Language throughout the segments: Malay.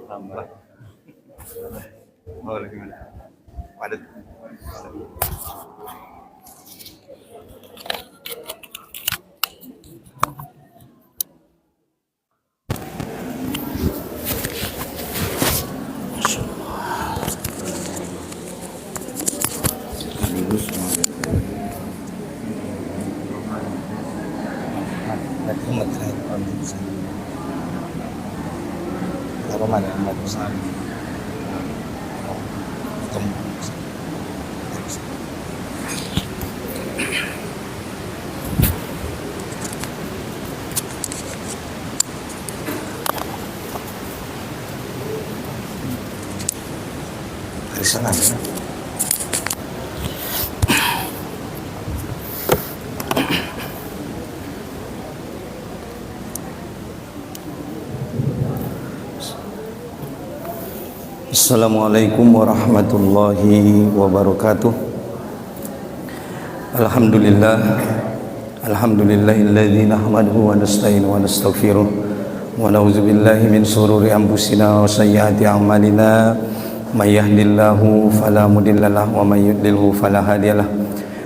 Tambah. Oh, gimana? Padat. Apa mana yang bagusan? Dari sana. Assalamualaikum warahmatullahi wabarakatuh. Alhamdulillahilladzi nahmaduhu wa nasta'inuhu wa nastaghfiruh wa na'udzu billahi min shururi anfusina wa sayyiati a'malina may yahdihillahu fala mudhillalah wa may yudlilhu fala hadiyalah.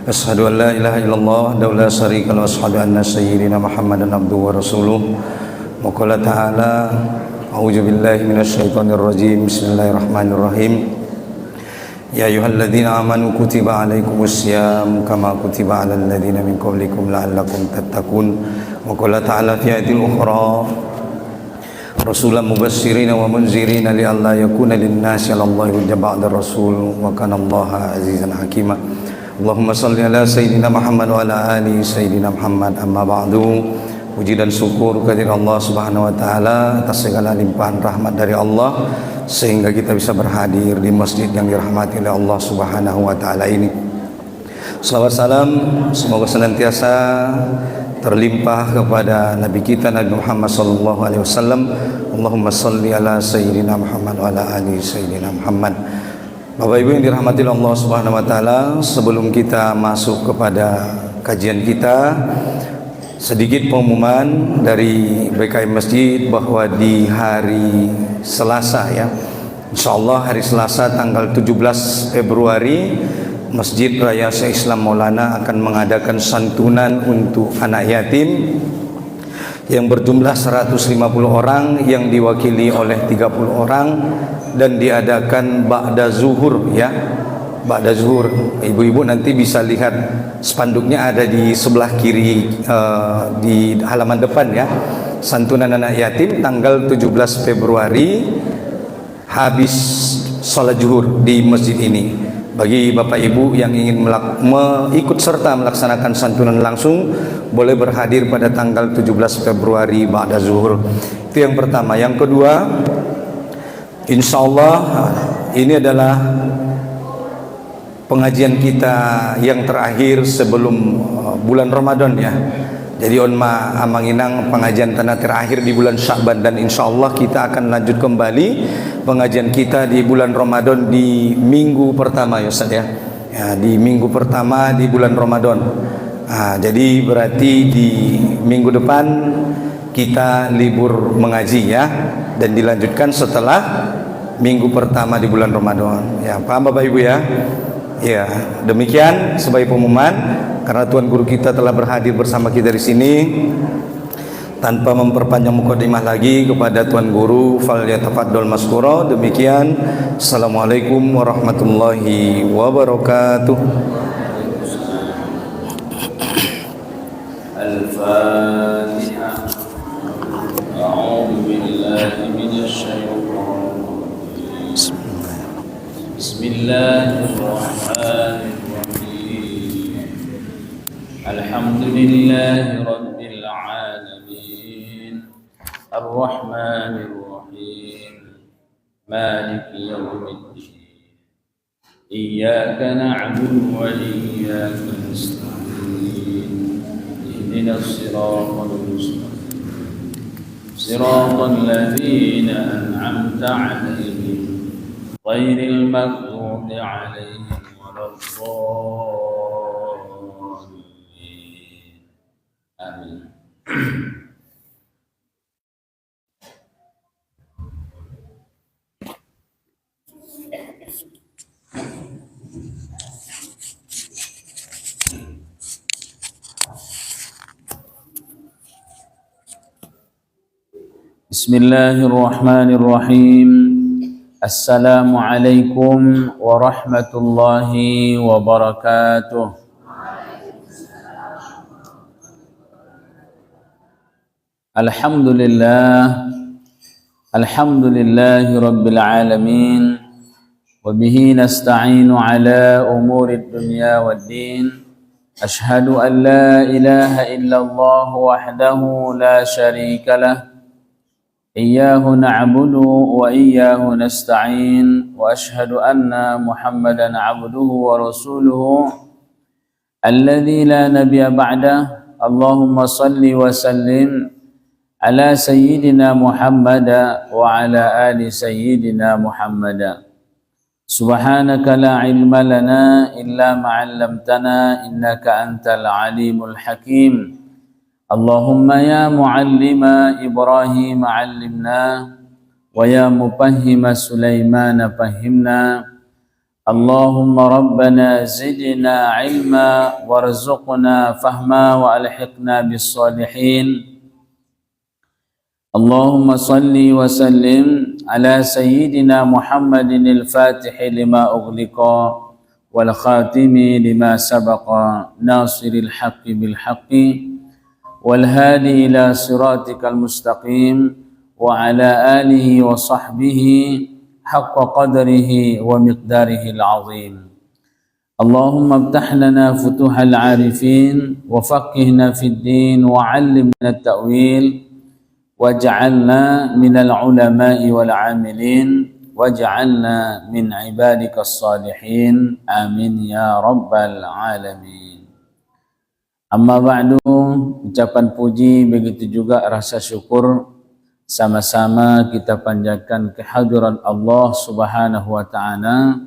Asyhadu an la ilaha illallah wahdahu la syarika lahu wa asyhadu anna sayyidina Muhammadan abduhu wa rasuluh. Wa qala ta'ala a'udzu billahi minasyaitonir rajim. Bismillahirrahmanirrahim. Ya ayyuhalladzina amanu kutiba alaikumussyam kama kutiba alal ladzina min qablikum la'allakum tattaqun. Wa qala ta'ala fi ayatin ukhra rasulan mubasyshirina wa munzirina li'alla yakuna lin-nasi 'alallahi hujjatun ba'da rasul wa kana Allaha 'azizan hakima. Allahumma shalli ala sayyidina Muhammad wa ala ali sayyidina Muhammad. Amma ba'du. Puji dan syukur kehadirat Allah Subhanahu wa taala atas segala limpahan rahmat dari Allah sehingga kita bisa berhadir di masjid yang dirahmati oleh Allah Subhanahu wa taala ini. Salawat salam semoga senantiasa terlimpah kepada Nabi kita Nabi Muhammad sallallahu alaihi wasallam. Allahumma shalli ala sayyidina Muhammad wa ala ali sayyidina Muhammad. Bapak Ibu yang dirahmati oleh Allah Subhanahu wa taala, sebelum kita masuk kepada kajian kita, sedikit pengumuman dari BKM Masjid bahwa di hari Selasa ya, insyaallah hari Selasa tanggal 17 Februari Masjid Raya Syekh Islam Maulana akan mengadakan santunan untuk anak yatim yang berjumlah 150 orang yang diwakili oleh 30 orang dan diadakan ba'da zuhur ya. Ba'da zuhur, ibu-ibu nanti bisa lihat spanduknya ada di sebelah kiri di halaman depan ya. Santunan anak yatim tanggal 17 Februari habis sholat zuhur di masjid ini. Bagi bapak ibu yang ingin ikut serta melaksanakan santunan langsung, boleh berhadir pada tanggal 17 Februari ba'da zuhur. Itu yang pertama. Yang kedua, insyaallah ini adalah pengajian kita yang terakhir sebelum bulan Ramadan ya. Jadi onma amanginang pengajian tanah terakhir di bulan Sya'ban, dan insyaallah kita akan lanjut kembali pengajian kita di bulan Ramadan di minggu pertama ya Ustaz ya. Ya, di minggu pertama di bulan Ramadan. Jadi berarti di minggu depan kita libur mengaji ya, dan dilanjutkan setelah minggu pertama di bulan Ramadan. Ya, paham Bapak Ibu ya? Ya, demikian sebagai pengumuman, karena Tuan Guru kita telah berhadir bersama kita di sini. Tanpa memperpanjang mukadimah lagi, kepada Tuan Guru falyatafaddal maskura. Demikian. Assalamualaikum warahmatullahi wabarakatuh. Al-Fatihah. A'udzu billahi minasyaitonir Bismillahirrahmanirrahim. Alhamdulillahi rabbil alamin. Ar-Rahmanirrahim. Maliki yaumiddin. Iyyaka na'budu wa iyyaka nasta'in. Ihdinas siratal mustaqim. Siratal ladzina an'amta 'alaihim ghairil maghdubi 'alaihim waladdallin. Amin. Bismillahirrahmanirrahim. Assalamualaikum warahmatullahi wabarakatuh. Alhamdulillahi rabbil alamin. Wa bihi nasta'inu ala umurid dunya waddin. Ashhadu an la ilaha illallah wahdahu la syarika lah. Iyyahu na'budu wa iyyahu nasta'in wa ashhadu anna Muhammadan 'abduhu wa rasuluhu alladzi la nabiyya ba'dah. Allahumma salli wa sallim ala sayyidina Muhammad wa ala ali sayyidina Muhammad. Subhanaka la ilma lana illa ma 'allamtana innaka antal alimul hakim. Allahumma ya muallima Ibrahim 'allimna wa ya mufahhima Sulaiman fahhimna. Allahumma rabbana zidna 'ilma warzuqna fahma wa alhiqna bis salihin. Allahumma salli wa sallim ala sayyidina Muhammadin al-Fatih lima ughliqa wal khatimi lima sabaqa nasiril haqqi bil haqqi wal hadi ila siratikal mustaqim wa ala alihi wa sahbihi haqqa qadrihi wa miqdarihi al-azim. Allahumma iftah lana futuhal arifin wa faqihna fid din wa 'allimna at-ta'wil waj'alna minal ulama'i wal 'amilin waj'alna min ibadikas salihin amin ya rabbal alamin. Amma ba'du, ucapan puji begitu juga rasa syukur sama-sama kita panjatkan kehadiran Allah Subhanahu wa taala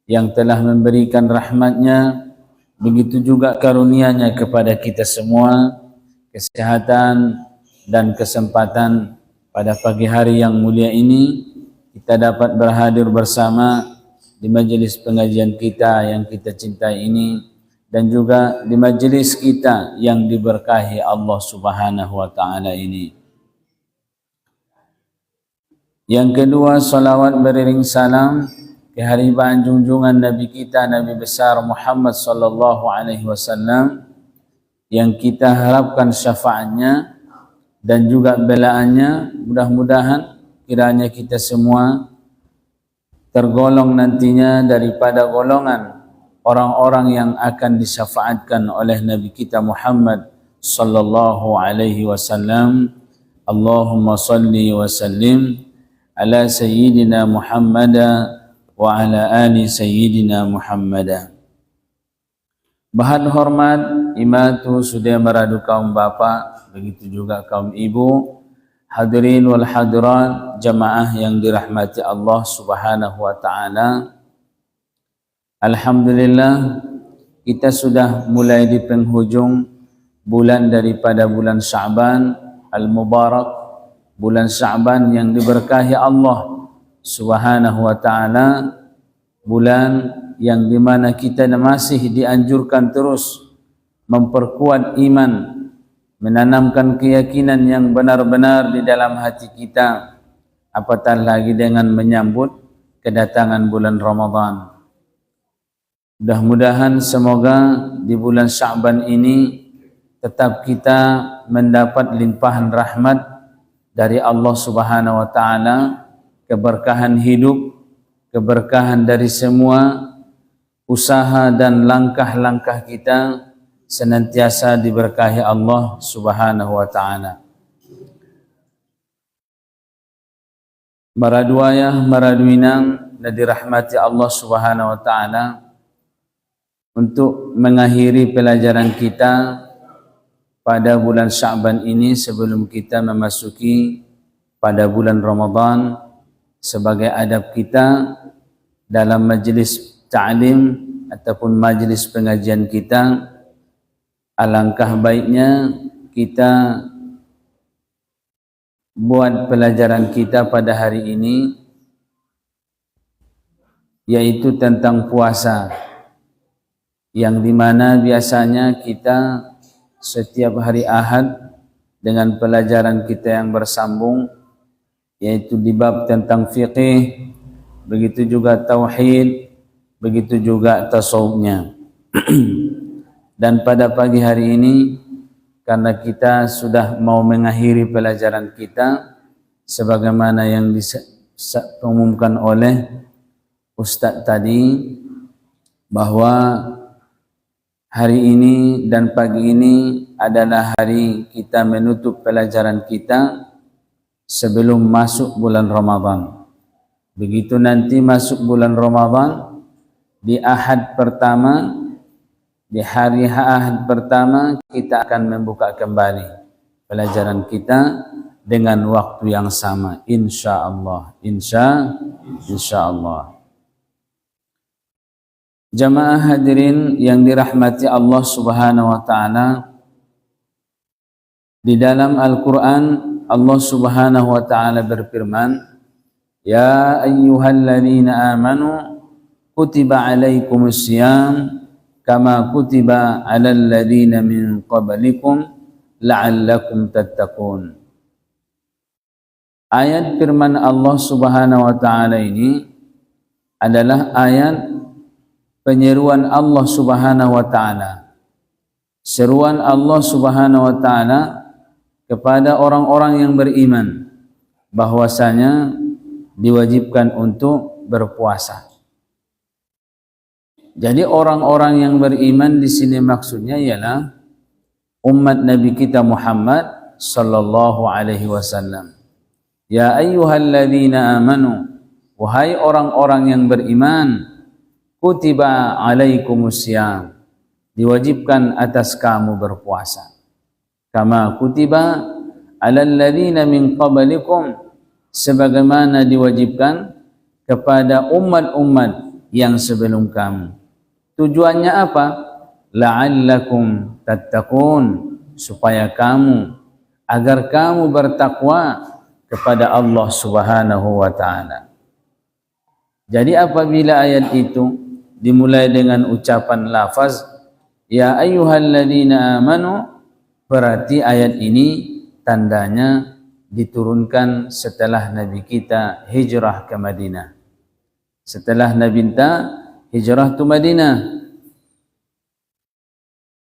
yang telah memberikan rahmatnya, begitu juga karunia-Nya kepada kita semua, kesehatan dan kesempatan pada pagi hari yang mulia ini kita dapat berhadir bersama di majelis pengajian kita yang kita cintai ini, dan juga di majelis kita yang diberkahi Allah Subhanahu wa taala ini. Yang kedua, salawat beriring salam kehadiran junjungan Nabi kita, Nabi besar Muhammad sallallahu alaihi wasallam, yang kita harapkan syafaatnya dan juga belaannya. Mudah-mudahan kiranya kita semua tergolong nantinya daripada golongan orang-orang yang akan disyafaatkan oleh Nabi kita Muhammad sallallahu alaihi wasallam. Allahumma salli wa sallim ala sayyidina Muhammad wa ala ali sayyidina Muhammad. Bahan hormat imatu sudah meradu kaum bapa, begitu juga kaum ibu, hadirin wal hadirat, jamaah yang dirahmati Allah Subhanahu wa taala. Alhamdulillah, kita sudah mulai di penghujung bulan daripada bulan Sya'ban al-Mubarak, bulan Sya'ban yang diberkahi Allah Subhanahu wa taala, bulan yang dimana kita masih dianjurkan terus memperkuat iman, menanamkan keyakinan yang benar-benar di dalam hati kita, apatah lagi dengan menyambut kedatangan bulan Ramadan. Mudah-mudahan semoga di bulan Sya'ban ini tetap kita mendapat limpahan rahmat dari Allah Subhanahu wa taala, keberkahan hidup, keberkahan dari semua usaha dan langkah-langkah kita senantiasa diberkahi Allah Subhanahu wa taala. Maraduayah maraduinang na dirahmati Allah Subhanahu wa taala, untuk mengakhiri pelajaran kita pada bulan Sya'ban ini sebelum kita memasuki pada bulan Ramadan, sebagai adab kita dalam majlis ta'lim ataupun majlis pengajian kita, alangkah baiknya kita buat pelajaran kita pada hari ini yaitu tentang puasa, yang dimana biasanya kita setiap hari Ahad dengan pelajaran kita yang bersambung, yaitu di bab tentang fiqih, begitu juga tauhid, begitu juga tasawufnya. Dan pada pagi hari ini, karena kita sudah mau mengakhiri pelajaran kita sebagaimana yang diumumkan oleh Ustadz tadi, bahwa hari ini dan pagi ini adalah hari kita menutup pelajaran kita sebelum masuk bulan Ramadan. Begitu nanti masuk bulan Ramadan, di Ahad pertama, di hari Ahad pertama, kita akan membuka kembali pelajaran kita dengan waktu yang sama, insya Allah. Insya Allah. Jamaah hadirin yang dirahmati Allah Subhanahu wa Ta'ala, di dalam Al-Quran Allah Subhanahu wa Ta'ala berfirman, Ya ayyuhalladzina amanu kutiba alaikumus siyam kama kutiba alal ladzina min qablikum la'allakum tattaqun. Ayat firman Allah Subhanahu wa Ta'ala ini adalah ayat penyeruan Allah Subhanahu wa Ta'ala, seruan Allah Subhanahu wa Ta'ala kepada orang-orang yang beriman bahwasanya diwajibkan untuk berpuasa. Jadi orang-orang yang beriman di sini maksudnya ialah umat Nabi kita Muhammad sallallahu alaihi wasallam. Ya ayyuhalladzina amanu, wahai orang-orang yang beriman, kutiba alaikumusiyam, diwajibkan atas kamu berpuasa. Kama kutiba alal ladzina min qablikum, sebagaimana diwajibkan kepada umat-umat yang sebelum kamu. Tujuannya apa? La'allakum tattaqun, supaya kamu, agar kamu bertakwa kepada Allah Subhanahu wa Ta'ala. Jadi apabila ayat itu dimulai dengan ucapan lafaz ya ayyuhalladzina amanu, berarti ayat ini tandanya diturunkan setelah Nabi kita hijrah ke Madinah. Setelah Nabi kita hijrah ke Madinah,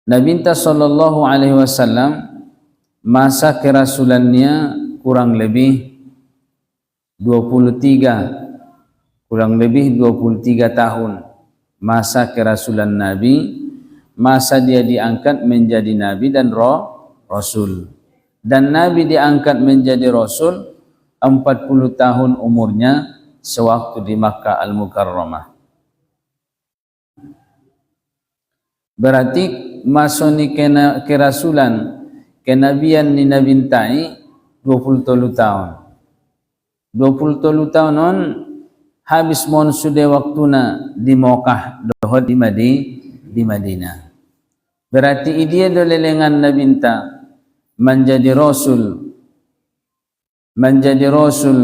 Nabi kita sallallahu alaihi wasallam masa kerasulannya kurang lebih 23 tahun masa kerasulan Nabi, masa dia diangkat menjadi Nabi dan Rasul. Dan Nabi diangkat menjadi Rasul 40 tahun umurnya sewaktu di Makkah Al-Mukarramah. Berarti masoni kerasulan kenabian ni Nabi Ntai 20 tahun. 20 tahun on habis mon sudah waktuna di Mekah dohod di Madinah. Berarti dia dolelengan Nabi Nta menjadi Rasul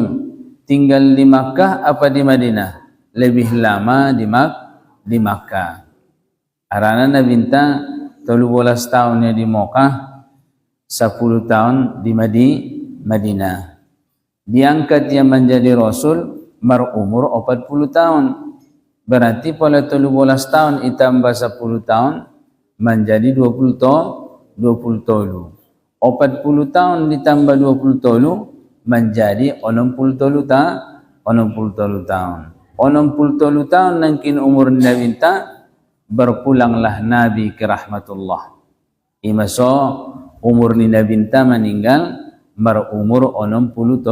tinggal di Makkah apa di Madinah? Lebih lama di Makkah. Arana Nabi Nta 13 tahunnya di Mekah, 10 tahun di Madinah. Diangkat dia menjadi Rasul berumur 40 tahun. Berarti pada 13 tahun ditambah 10 tahun menjadi 20 tolu. 40 tahun ditambah 20 tolu menjadi 60 tahun. 60 tahun nangkin umur Nabi ta berpulanglah Nabi ke rahmatullah. Imaso umur ni Nabi ta meninggal berumur 60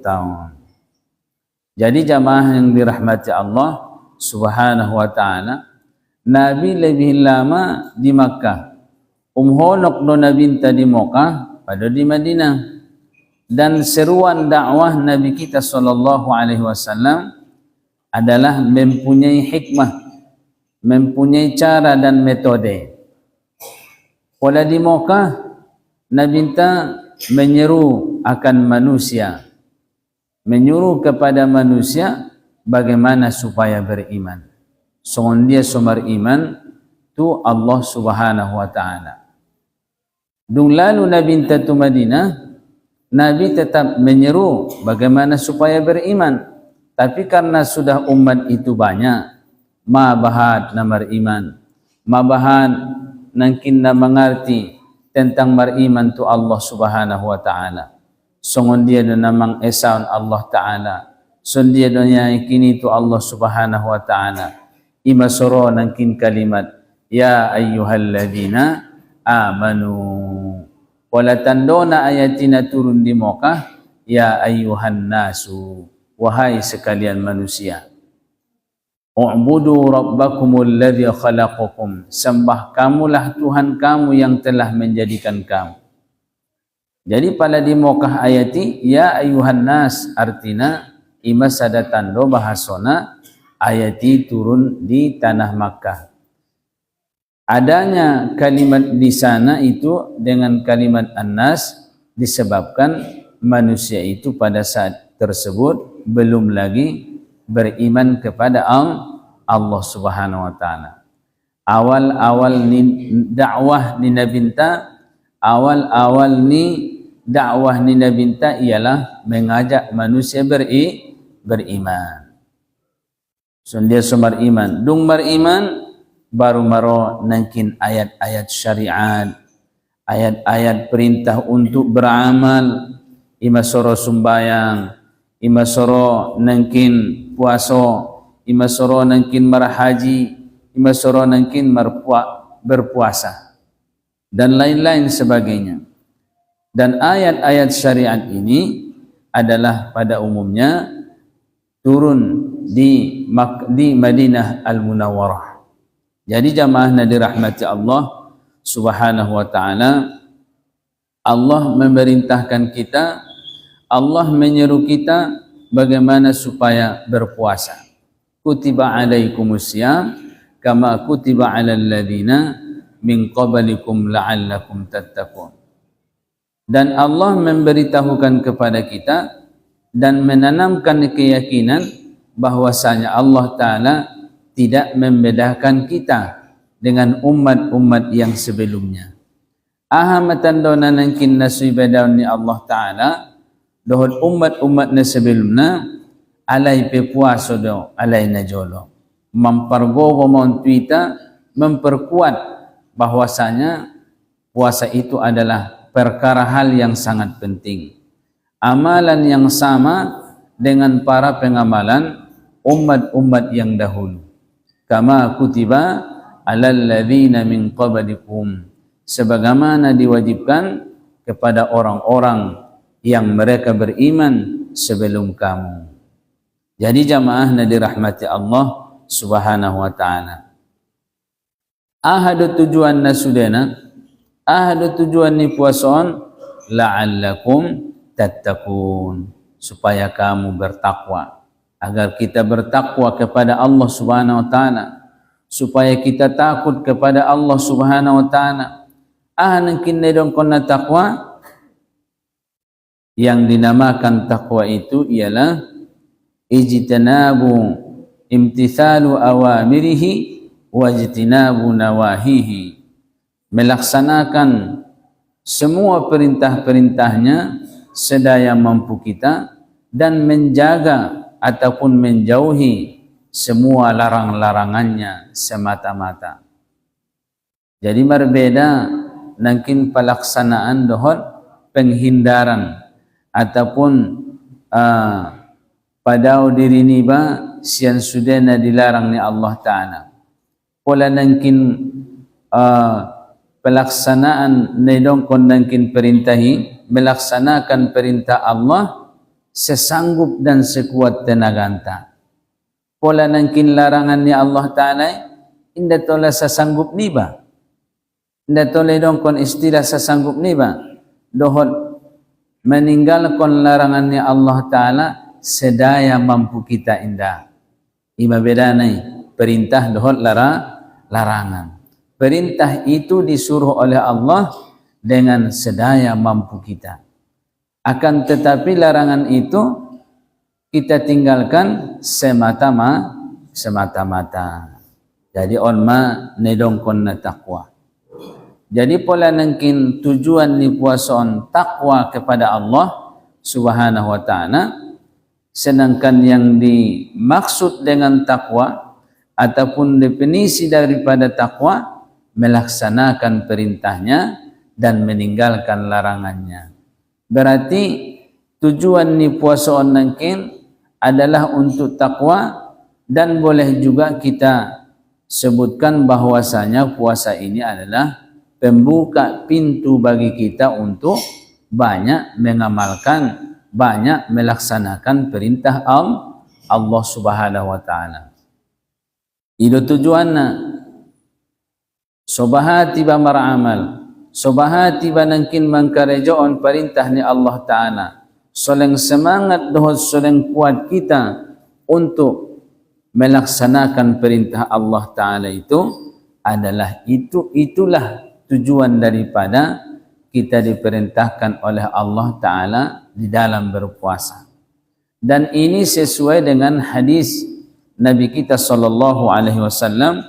tahun. Jadi jamaah yang dirahmati Allah Subhanahu wa Ta'ala, Nabi lebih lama di Makkah. Honok no Nabi ta di Makkah pada di Madinah. Dan seruan dakwah Nabi kita sallallahu alaihi wasallam adalah mempunyai hikmah, mempunyai cara dan metode. Pada di Makkah Nabi ta menyeru akan manusia, menyuruh kepada manusia bagaimana supaya beriman. Songon dia sumber iman tu Allah Subhanahu wa taala. Dung lalu Nabi tu Madinah, Nabi tetap menyeru bagaimana supaya beriman. Tapi karena sudah umat itu banyak, ma bahad namar iman, ma bahad nangkin na mengerti tentang beriman tu Allah Subhanahu wa taala. Songon dia dan namang esaun Allah taala. Son dia dunia kini tu Allah Subhanahu wa taala. Ima soro nangkin kalimat ya ayyuhalladzina amanu. Wala tandona ayatina turun di Mekah ya ayyuhan nasu, wahai sekalian manusia. U'budu rabbakumul ladzi khalaqakum. Sembah kamulah Tuhan kamu yang telah menjadikan kamu. Jadi pada di Mekah ayati ya ayyuhan nas artina ima sadatan do bahasona ayati turun di tanah Makkah. Adanya kalimat di sana itu dengan kalimat an-nas disebabkan manusia itu pada saat tersebut belum lagi beriman kepada Allah Subhanahu wa taala. Awal-awal ni dakwah ni Nabinta, awal-awal ni dakwah ni Nabinta ialah mengajak manusia beriman. So dia sumber iman. Dung beriman baru maro nangkin ayat-ayat syariat, ayat-ayat perintah untuk beramal, ima soro sumbayang, ima soro nangkin puaso, ima soro nangkin marhaji, ima soro nangkin berpuasa dan lain-lain sebagainya. Dan ayat-ayat syariat ini adalah pada umumnya turun di Madinah Al-Munawwarah. Jadi jamaah yang dirahmati Allah Subhanahu wa taala, Allah memerintahkan kita, Allah menyeru kita bagaimana supaya berpuasa. Kutiba alaikumusiyam kama kutiba alal ladzina min qablikum la'allakum tattaqun. Dan Allah memberitahukan kepada kita dan menanamkan keyakinan bahwasanya Allah Ta'ala tidak membedakan kita dengan umat-umat yang sebelumnya. Ahamatan dona nangkin nasibadaun ni Allah Ta'ala dohod umat-umat na sebelumnya alay pe puaso do alay na jolo. Mempergogo montuita memperkuat bahwasanya puasa itu adalah perkara hal yang sangat penting. Amalan yang sama dengan para pengamalan umat-umat yang dahulu. Kama kutiba alal ladzina min qablikum, sebagaimana diwajibkan kepada orang-orang yang mereka beriman sebelum kamu. Jadi jamaah na dirahmati Allah Subhanahu wa taala. Ahadu tujuan nasudena, ahadu tujuan ni puason la'allakum tattaqun, supaya kamu bertakwa, agar kita bertakwa kepada Allah Subhanahu wa taala, supaya kita takut kepada Allah Subhanahu wa taala. Nangkin nedong kona takwa, yang dinamakan takwa itu ialah ijtinabu imtithalu awamirihi wajtinabu nawahihi, melaksanakan semua perintah-perintahnya sedaya mampu kita dan menjaga ataupun menjauhi semua larang-larangannya semata-mata. Jadi berbeda nangkin pelaksanaan dohot penghindaran ataupun padau diri ni ba sian sudena dilarang ni Allah Ta'ala. Pola nangkin pelaksanaan nedong kon nangkin perintahi, melaksanakan perintah Allah sesanggup dan sekuat tenaga anta. Pola nangkin larangan ni Allah Ta'ala inda tola sesanggup ni ba, inda tola dong kon istilah sesanggup ni ba, dohot meninggalkan larangan ni Allah Ta'ala sedaya mampu kita indah. Ima beda nai perintah dohot larangan. Perintah itu disuruh oleh Allah dengan sedaya mampu kita. Akan tetapi larangan itu kita tinggalkan semata-mata. Jadi onma nedongkon na takwa. Jadi pola nangkin tujuan ni puason takwa kepada Allah Subhanahu wa ta'ala, sedangkan yang dimaksud dengan takwa ataupun definisi daripada takwa melaksanakan perintahnya dan meninggalkan larangannya. Berarti tujuan ni puason nangkin adalah untuk takwa, dan boleh juga kita sebutkan bahwasanya puasa ini adalah pembuka pintu bagi kita untuk banyak mengamalkan, banyak melaksanakan perintah Allah Subhanahu wa ta'ala. Itu tujuannya. Sobahati ba maramal, sobahati ba nangkin mangkarejoon perintah ni Allah ta'ala. Soleng semangat dohot soleng kuat kita untuk melaksanakan perintah Allah ta'ala itu adalah itulah tujuan daripada kita diperintahkan oleh Allah ta'ala di dalam berpuasa. Dan ini sesuai dengan hadis Nabi kita sallallahu alaihi wasallam,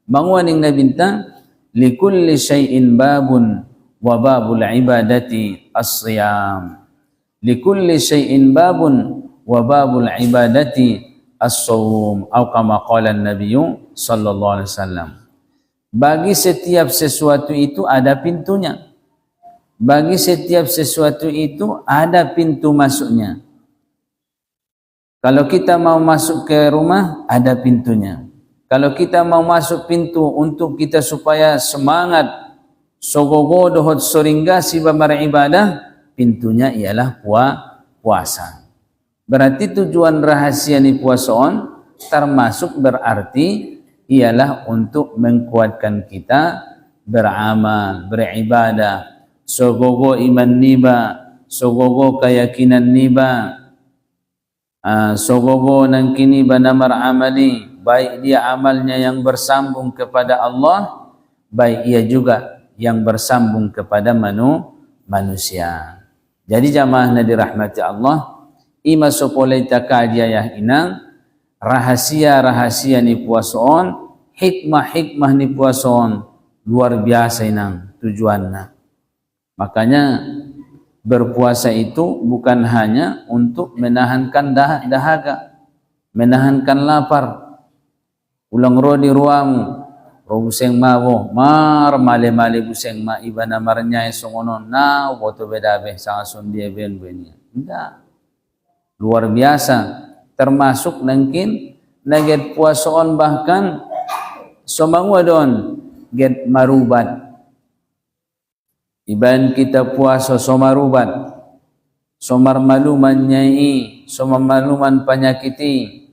mangwaning Nabi ta likulli syai'in babun wa babul ibadati as-siyam. Likulli syai'in babun wa babul ibadati as-sawm, atau kama qala an-nabiy sallallahu alaihi wasallam. Bagi setiap sesuatu itu ada pintunya. Bagi setiap sesuatu itu ada pintu masuknya. Kalau kita mau masuk ke rumah, ada pintunya. Kalau kita mau masuk pintu untuk kita supaya semangat sogogo dohot soringga si bamara ibadah, pintunya ialah puasa. Berarti tujuan rahasia ni puasoon termasuk berarti ialah untuk mengkuatkan kita beramal, beribadah, sogogo iman niba, sogogo keyakinan niba, sogogo nangkini banamar amali, baik dia amalnya yang bersambung kepada Allah, baik ia juga yang bersambung kepada manusia. Jadi jamaah na dirahmati Allah, ima sopolay takajayah inang rahasia-rahasia ni puasoon, hikmah-hikmah ni puasoon luar biasa inang tujuannya. Makanya berpuasa itu bukan hanya untuk menahankan dahaga, menahankan lapar. Ulang rodi ruamu, buseng mawo, male buseng ma iba namarnya songonon na woto bedabe sa sundia ben-benya. Tidak. Luar biasa, termasuk nangkin naget puasoon bahkan somangwa don get marubat. Iban kita puasa somarubat, somar maluman nyai, somar maluman panyakiti,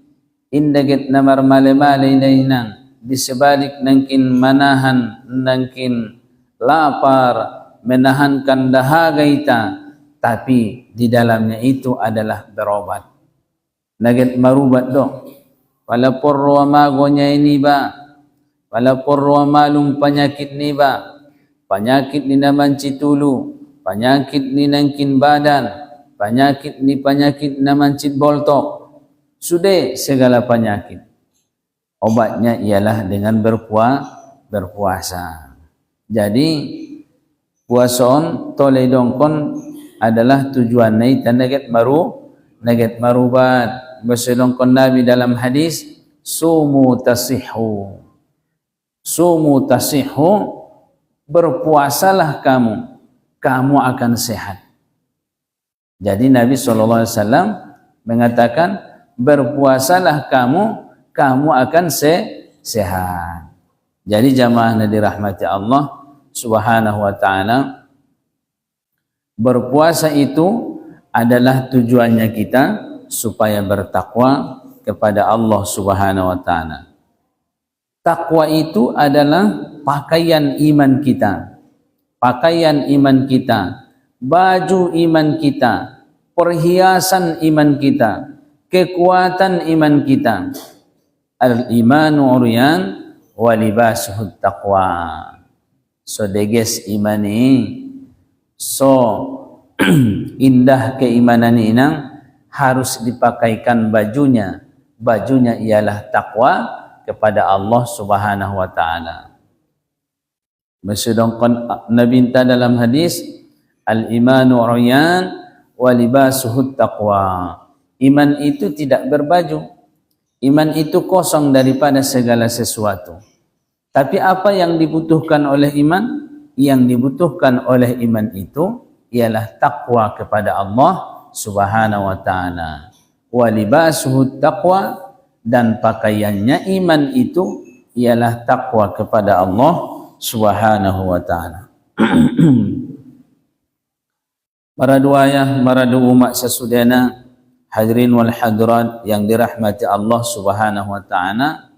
indaget namar male-male inang, di sebalik nangkin manahan, nangkin lapar, menahankan dahaga ita, tapi di dalamnya itu adalah berobat. Naget marubat do, pala porro magonya ini ba, pala porro malum penyakit ni ba, penyakit ni naman citulu, penyakit ni nangkin badan, penyakit naman cit boltok. Sudah segala penyakit. Obatnya ialah dengan berpuasa. Jadi puason toleh dongkon adalah tujuan nai tanaget marubat. Bersedongkon Nabi dalam hadis, sumu tasihhu. Sumu tasihhu, berpuasalah kamu akan sehat. Jadi Nabi SAW mengatakan, berpuasalah kamu akan sehat. Jadi jamaah yang dirahmati Allah Subhanahu wa ta'ala, berpuasa itu adalah tujuannya kita supaya bertakwa kepada Allah Subhanahu wa ta'ala. Takwa itu adalah pakaian iman kita, pakaian iman kita, baju iman kita, perhiasan iman kita, kekuatan iman kita. Al-imanu uryan wa libasuhut taqwa. So deges imani, so indah keimanan inang harus dipakaikan bajunya. Bajunya ialah takwa kepada Allah Subhanahu wa taala. Maksudkan Nabi dalam hadis, al-imanu uryan wa libasuhut taqwa. Iman itu tidak berbaju. Iman itu kosong daripada segala sesuatu. Tapi apa yang dibutuhkan oleh iman? Yang dibutuhkan oleh iman itu ialah takwa kepada Allah Subhanahu wa taala. Wa libasuhut taqwa, dan pakaiannya iman itu ialah takwa kepada Allah Subhanahu wa taala. Para duayah, para umat sesudahnya, hadirin wal hadirat yang dirahmati Allah Subhanahu wa taala.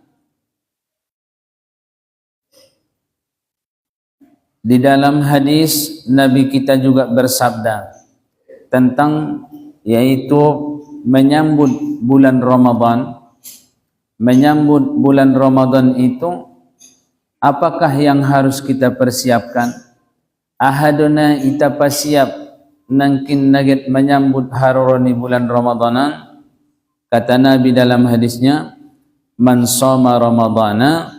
Di dalam hadis Nabi kita juga bersabda tentang yaitu menyambut bulan Ramadan. Menyambut bulan Ramadan itu apakah yang harus kita persiapkan? Ahaduna ita pasiap nangkin naget menyambut haroroni bulan Ramadanan. Kata Nabi dalam hadisnya, man shoma Ramadana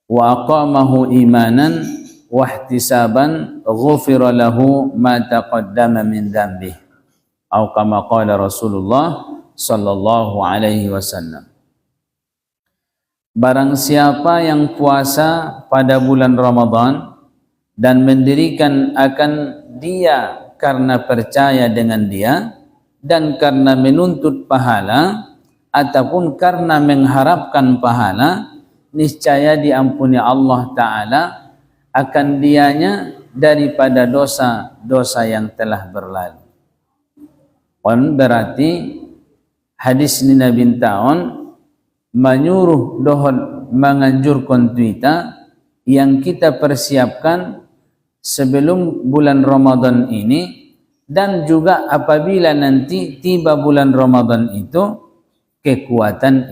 wa aqamahu imanan wa ihtisaban ghufira lahu ma taqaddama min dhanbihi, atau kama qala Rasulullah sallallahu alaihi wasallam. Barang siapa yang puasa pada bulan Ramadan dan mendirikan akan dia karena percaya dengan dia dan karena menuntut pahala ataupun karena mengharapkan pahala, niscaya diampuni Allah Ta'ala akan dianya daripada dosa-dosa yang telah berlalu. Berarti hadis ni Nabi Ta'on menyuruh dohon menganjurkan kita yang kita persiapkan sebelum bulan Ramadan ini, dan juga apabila nanti tiba bulan Ramadan itu kekuatan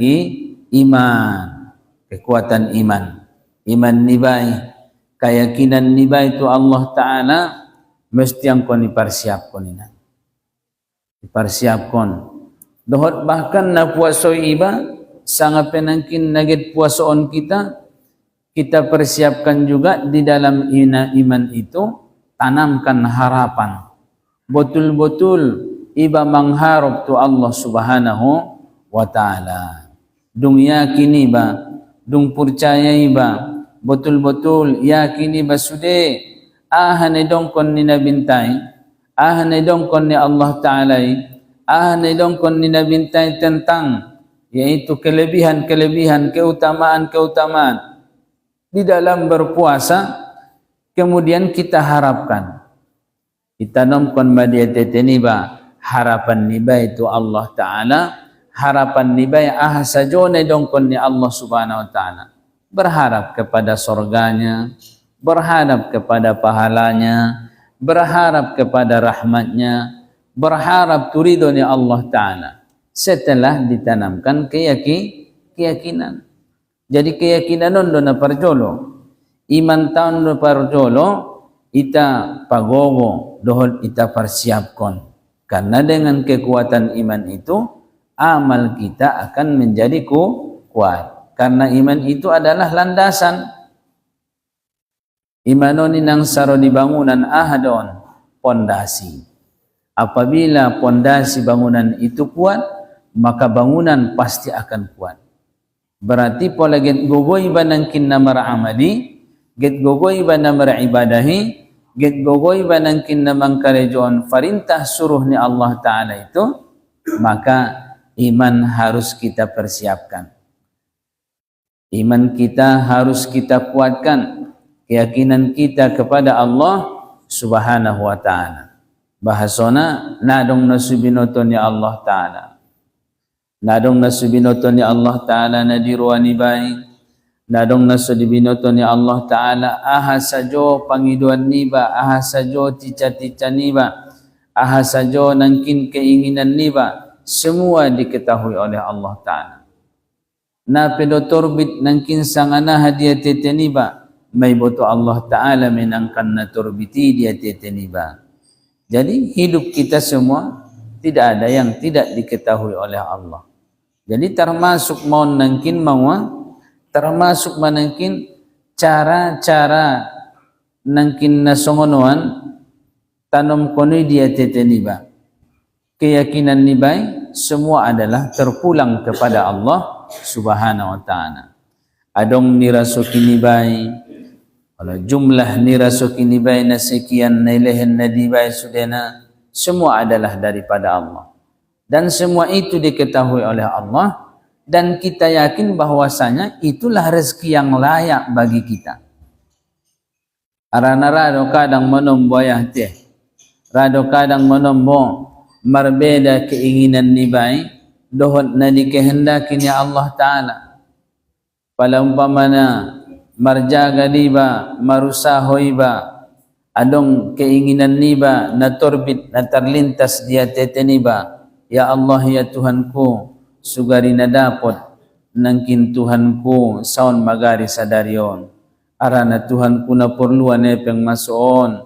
iman nibai, keyakinan nibai itu Allah Ta'ala mesti yang kau dipersiapkan ini. Dipersiapkan dohot bahkan na puasa iba sangat penangkin nagit puasaan kita persiapkan juga di dalam iman itu, tanamkan harapan. Betul-betul iba mengharap tu Allah Subhanahu wa taala. Dung yakin iba, dung percaya iba, betul-betul yakin iba sude ahane dongkon ni nabintai, ahane dongkon ni Allah Taala, ahane dongkon ni nabintai tentang yaitu kelebihan-kelebihan, keutamaan-keutamaan di dalam berpuasa. Kemudian kita harapkan, kita nomkon madiyatete niba, harapan niba itu Allah Ta'ala, harapan niba ahasajone dongkon ni Allah Subhanahu wa Ta'ala, berharap kepada surganya, berharap kepada pahalanya, berharap kepada rahmatnya, berharap turidoni Allah Ta'ala. Setelah ditanamkan keyakinan. Jadi keyakinan nondo na parjolo, iman taon no parjolo, ita pagogo dohon ita persiapkan. Karena dengan kekuatan iman itu, amal kita akan menjadi kuat. Karena iman itu adalah landasan. Imanoni nang saro di bangunan ahadon, pondasi. Apabila pondasi bangunan itu kuat, maka bangunan pasti akan kuat. Berarti pola get gogoy ba nangkin namara amali, get gogoy ba namara ibadahi, get gogoy ba nangkin namang karejoan farintah suruh ni Allah Ta'ala itu, maka iman harus kita persiapkan. Iman kita harus kita kuatkan, keyakinan kita kepada Allah Subhanahu wa Ta'ala. Bahasona nadong nasubinoto ni Allah Ta'ala. Nadong nasubinoto ni Allah Ta'ala na diruani baik. Nadong nasubinoto ni Allah Ta'ala ahasajo pangiduan niba, ahasajo tica-tica niba, ahasajo nangkin keinginan niba, semua diketahui oleh Allah Ta'ala. Na pedotorbit nangkin sangana hadiah tete niba, may boto Allah Ta'ala menangkan na torbiti dia tete niba. Jadi hidup kita semua tidak ada yang tidak diketahui oleh Allah. Jadi termasuk mau nangkin termasuk manangkin cara-cara nangkin nasongonuan tanam koni dia teteniba. Keyakinan nibai semua adalah terpulang kepada Allah Subhanahu wa taala. Adong nirasoki nibai, kalau jumlah nirasoki nibai na sekian nailehen na nibai sudena, semua adalah daripada Allah. Dan semua itu diketahui oleh Allah, dan kita yakin bahwasanya itulah rezeki yang layak bagi kita. Arana rado kadang menombo ya teh, rado kadang menombo marbeda keinginan nibai dohot na dikehendaki ni Allah Ta'ala. Pada umpamana marjaga niba, marusahoy ba, adong keinginan niba na torbit na terlintas dia tete niba. Ya Allah ya Tuhanku, sugari na dapot nangkin Tuhanku saon magari sadarion. Arana Tuhanku na perluan epeng masuon.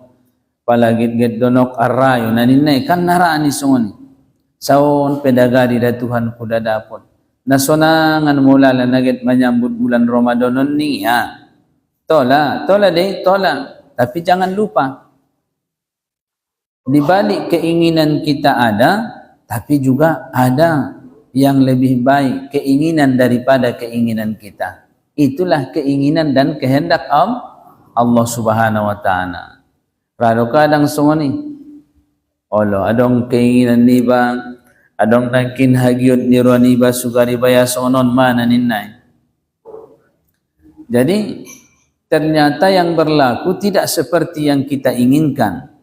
Palagit-git donok arayo naninay kan naraan isungoni. Saon pedagari da Tuhanku da dapot. Nasonangan mula lanagit menyambut bulan Ramadan ni ha. Tola deh, tola. Tapi jangan lupa, di balik keinginan kita ada, tapi juga ada yang lebih baik, keinginan daripada keinginan kita. Itulah keinginan dan kehendak Allah Subhanahu wa taala. Rado kadang sungoni, olo adong keinginan niba, adong nangkin hagiot niro niba sugari baya sonon mana ninnay. Jadi ternyata yang berlaku tidak seperti yang kita inginkan.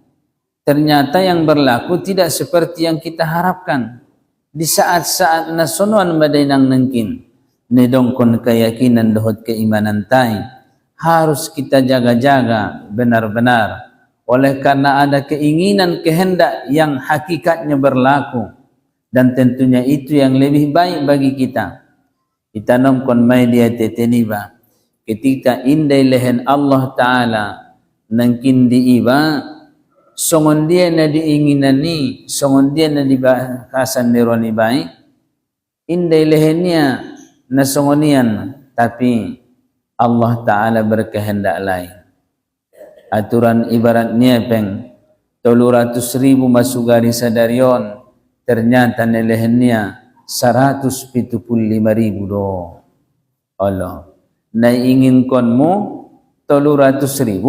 Ternyata yang berlaku tidak seperti yang kita harapkan. Di saat-saat nasonuan badai nang nangkin, nedongkon keyakinan dohot keimanan tay, harus kita jaga-jaga benar-benar. Oleh karena ada keinginan kehendak yang hakikatnya berlaku, dan tentunya itu yang lebih baik bagi kita. Kita nomkon mai dia teteniba, ketika indai lehen Allah Ta'ala nangkin diiba, songon dia na diinginan ni, songon dia na dibakasan nironi baik, indai lehennya na songonian, tapi Allah Ta'ala berkehendak lain. Aturan ibaratnya peng 300.000 masugari sadarion, ternyata nelehennya 175.000 do. Allah, na ingin konmu 300.000,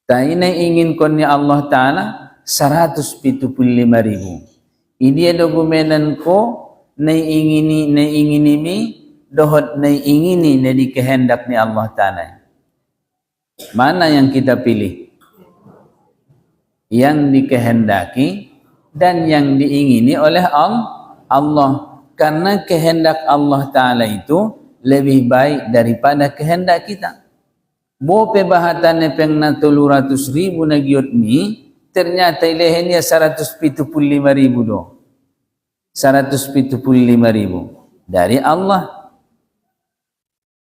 tapi na ingin konnya Allah Ta'ala 175.000. Ini dokumenan ko na ingini mi dohot na ingini na dikehendak ni Allah Ta'ala. Mana yang kita pilih? Yang dikehendaki dan yang diingini oleh Allah. Karena kehendak Allah Ta'ala itu lebih baik daripada kehendak kita. Bope bahatane peng na 300.000 na giot ni, ternyata ilehenya 175.000 do. 175.000 dari Allah.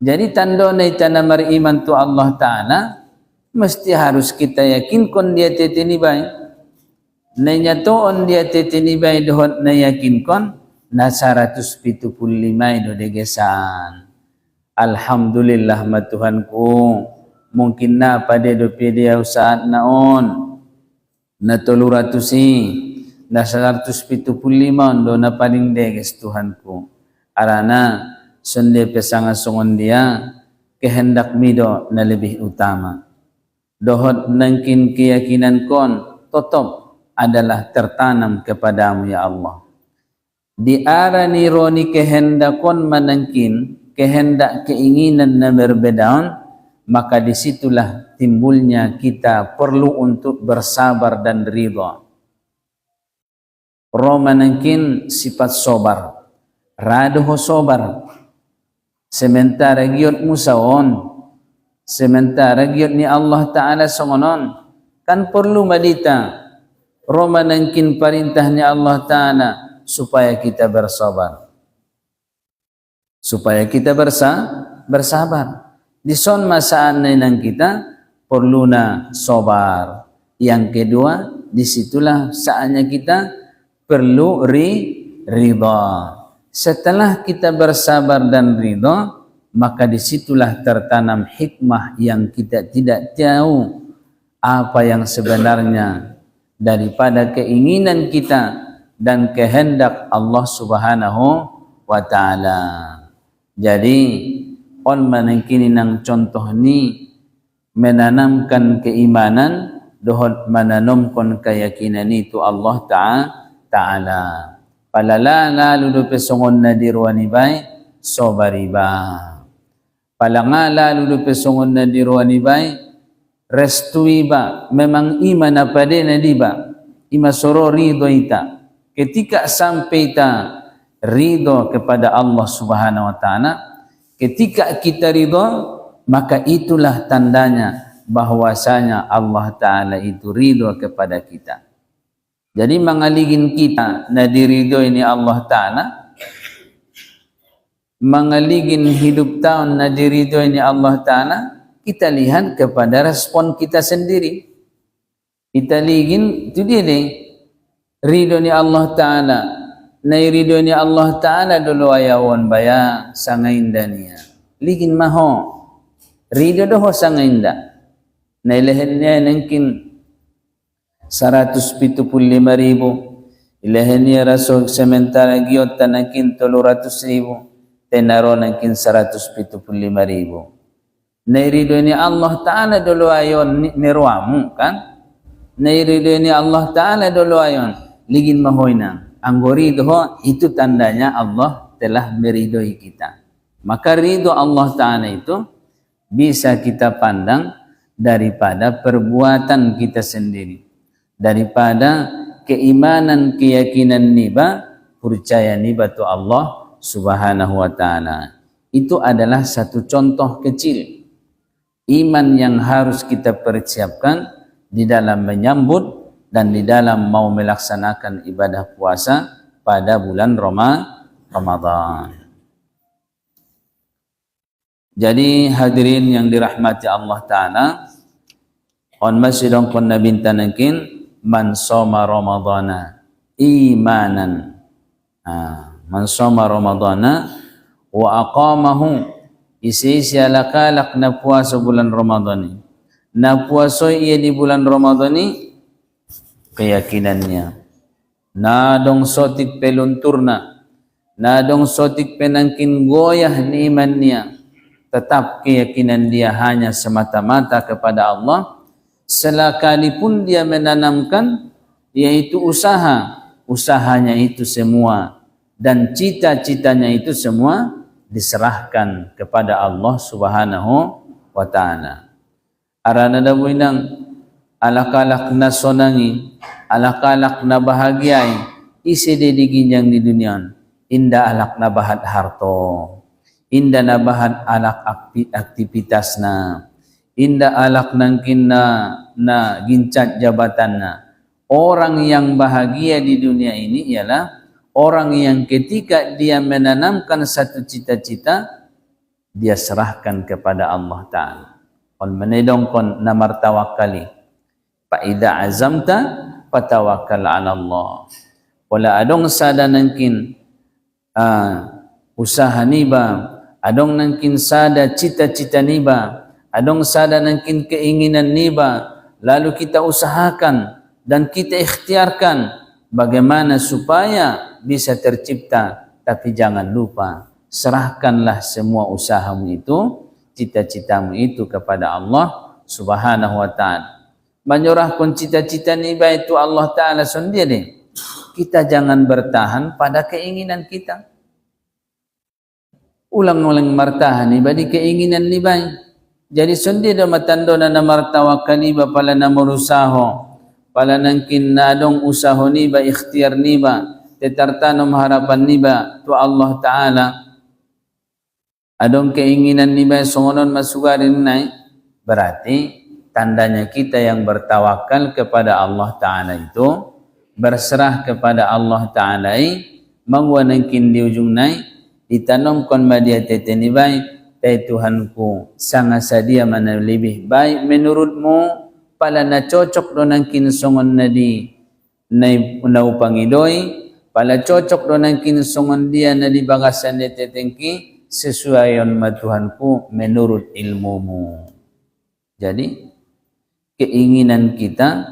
Jadi tanda na itanamar iman tu Allah Ta'ala, mesti harus kita yakin kon dia tetinibay. Nanya toon dia tetinibay dohot na yakin kon, na 175 do degesan. Alhamdulillah matuhanku, mungkin na pada do pediaw saat naon, na 300 na 175 do na paling deges Tuhanku. Arana, sunde pesanga songon dia, kehendak mido na lebih utama. Dohot nangkin keyakinan kon, totop adalah tertanam kepadamu ya Allah. Di arah nironi kehendak kon manangkin, kehendak keinginan na berbedaan, maka disitulah timbulnya kita perlu untuk bersabar dan ridha. Romanangkin sifat sobar, radoh sobar. Sementara giot musaon, sementara giot ni Allah Ta'ala songonon, kan perlu madita. Romanangkin perintahnya Allah Ta'ala supaya kita bersabar. Supaya kita bersabar. Di son masaan nang kita perlu na sobar. Yang kedua, disitulah saatnya kita perlu ridha. Setelah kita bersabar dan ridha, maka disitulah tertanam hikmah yang kita tidak tahu apa yang sebenarnya daripada keinginan kita dan kehendak Allah Subhanahu wa ta'ala. Jadi on manangkini nang contoh ni menanamkan keimanan dohot menanamkan keyakinan itu Allah Ta'ala. Palala lalu do pesongon na dirwani bay sobariba. Palanga lalu do pesongon na dirwani bay restui ba, memang iman apa dia nadi ba, ima soro ridho ita. Ketika sampai ita ridho kepada Allah Subhanahu wa ta'ala, ketika kita ridho, maka itulah tandanya bahwasanya Allah ta'ala itu ridho kepada kita. Jadi mengaligin kita na diridho ini Allah ta'ala, mengaligin hidup tahun na diridho ini Allah ta'ala, kita lihat kepada respon kita sendiri. Kita ligin itu dia deh. Ridho ni Allah Ta'ala. Nai ridho ni Allah Ta'ala dulu ayawan baya sangaindania. Ligin maho. Ridho doho sangainda. Nai lehennya nangkin 175,000. Lehennya rasul sementara giot tanakin 300,000. Tenaro nangkin 175,000. Nairido ini Allah Ta'ala dulu ayon niruamu kan. Nairido ini Allah Ta'ala dulu ayon ligin mahoinang. Anggorido itu tandanya Allah telah meridhoi kita. Maka ridho Allah Ta'ala itu bisa kita pandang daripada perbuatan kita sendiri. Daripada keimanan, keyakinan niba, percaya niba tu Allah Subhanahu wa Ta'ala. Itu adalah satu contoh kecil iman yang harus kita persiapkan di dalam menyambut dan di dalam mau melaksanakan ibadah puasa pada bulan Ramadan. Jadi hadirin yang dirahmati Allah Ta'ala, on masih dongkon nabi tanakin man soma Ramadana imanan, man soma Ramadana wa aqamahu, isi alakalak na puasa bulan Ramadan ni. Na puasa ia di bulan Ramadan ni keyakinannya. Na dong sotik pelunturna, na dong sotik penangkin goyah ni imannya. Tetap keyakinan dia hanya semata-mata kepada Allah. Selakalipun dia menanamkan yaitu usaha, usahanya itu semua dan cita-citanya itu semua diserahkan kepada Allah Subhanahu wa ta'ala. Arana da buinang alakalak na sonangi, alakalak na bahagiai, isi didiginyang di dunia. Inda alak na bahat harto, inda na bahat alak aktivitas na, inda alak nangkin na gincat jabatan na. Orang yang bahagia di dunia ini ialah orang yang ketika dia menanamkan satu cita-cita, dia serahkan kepada Allah Ta'ala. Kon menedong kon namar tawakkali. Fa idza azamta fatawakkal 'ala Allah. Wala adong sada nangkin usaha niba, adong nangkin sada cita-cita niba, adong sada nangkin keinginan niba, lalu kita usahakan dan kita ikhtiarkan bagaimana supaya bisa tercipta, tapi jangan lupa serahkanlah semua usahamu itu, cita-citamu itu kepada Allah Subhanahu wa ta'ala. Menyerahkan cita-cita niba itu Allah Ta'ala sendiri. Kita jangan bertahan pada keinginan kita. Ulang-ulang martahan niba di keinginan niba. Jadi sendiri matando na namartawakan niba pala na marusaho, pala nangkin nadong usaho niba, ikhtiar niba, tetartanom harapan niba tu Allah Ta'ala. Adong keinginan niba songonon masugarin nai, berarti tandanya kita yang bertawakal kepada Allah Ta'ala itu, berserah kepada Allah Ta'ala, mangwanangkin di ujung nai, ditanamkan madia tete nibai, tay Tuhanku sangat sadia mana lebih baik menurutmu, pala na cocok do nangkin songon nadi na upangidoy, pala cocok do nangkin songon dia na di bagasan dia tetengki sesuai on Tuhanku menurut ilmumu. Jadi keinginan kita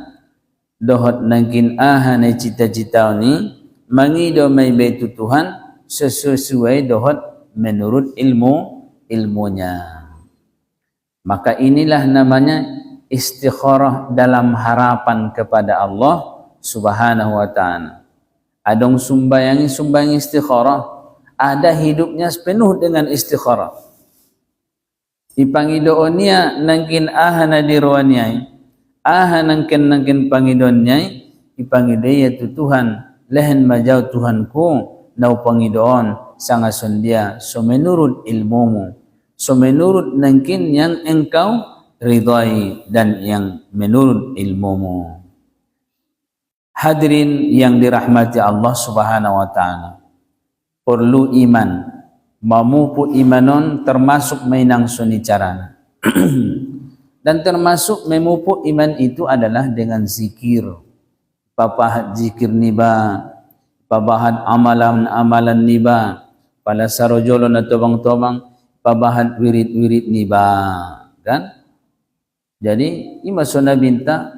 dohot nangkin ahana cita-cita ni mangido may baitu Tuhan sesuai dohot menurut ilmunya. Maka inilah namanya istikharah dalam harapan kepada Allah Subhanahu wa ta'ala. Adong sumbayang istikharah, ada hidupnya sepenuh dengan istikharah. Ipangidoonnya nangkin ahana diruanyai, nangkin pangidonnyai, ipangidaya tu Tuhan, lehen majau Tuhanku, nau pangidoon, sangason dia, so menurut ilmumu, so menurut nangkin yang engkau ridhai dan yang menurut ilmumu. Hadirin yang dirahmati Allah Subhanahu wa ta'ala, perlu iman, mamupu imanon termasuk mainang suni carana. Dan termasuk memupu iman itu adalah dengan zikir. Papahat zikir niba, pabahat amalan niba, pada sarojolo na tobang-tobang, pabahat wirid-wirid niba, kan? Jadi imasona binta,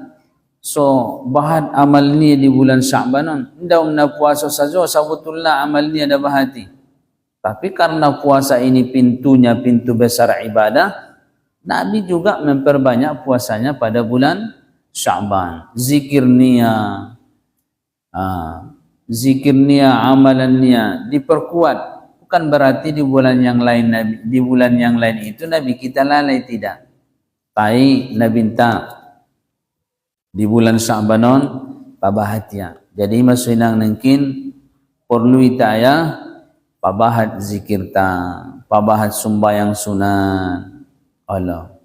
so bahat amal ni di bulan Sya'ban, ndaw na puasa saja, sabutullah amal ni ada bahati. Tapi karena puasa ini pintunya pintu besar ibadah, Nabi juga memperbanyak puasanya pada bulan Sya'ban. Zikir niya, amalan niya diperkuat. Bukan berarti di bulan yang lain itu Nabi kita lalai, tidak. Tai Nabi minta di bulan Sya'banon pabahatnya. Jadi masuinang nangkin perlu itaya pabahat zikir ta, pabahat sumbayang sunan. Allah,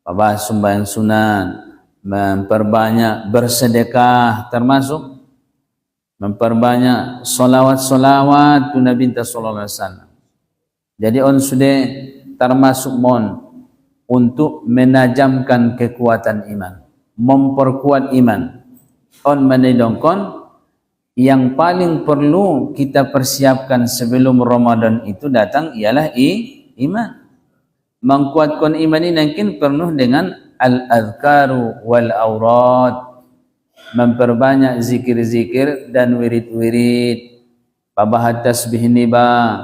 pabahat sumbayang sunan, memperbanyak bersedekah, termasuk memperbanyak solawat tu Nabi sallallahu alaihi wasallam. Jadi on sudah termasuk mon untuk menajamkan kekuatan iman, memperkuat iman. On menidongkon yang paling perlu kita persiapkan sebelum Ramadan itu datang ialah iman. Mengkuatkan iman ini mungkin penuh dengan al-adhkaru wal awrad, memperbanyak zikir-zikir dan wirid-wirid, pabahat tasbih niba.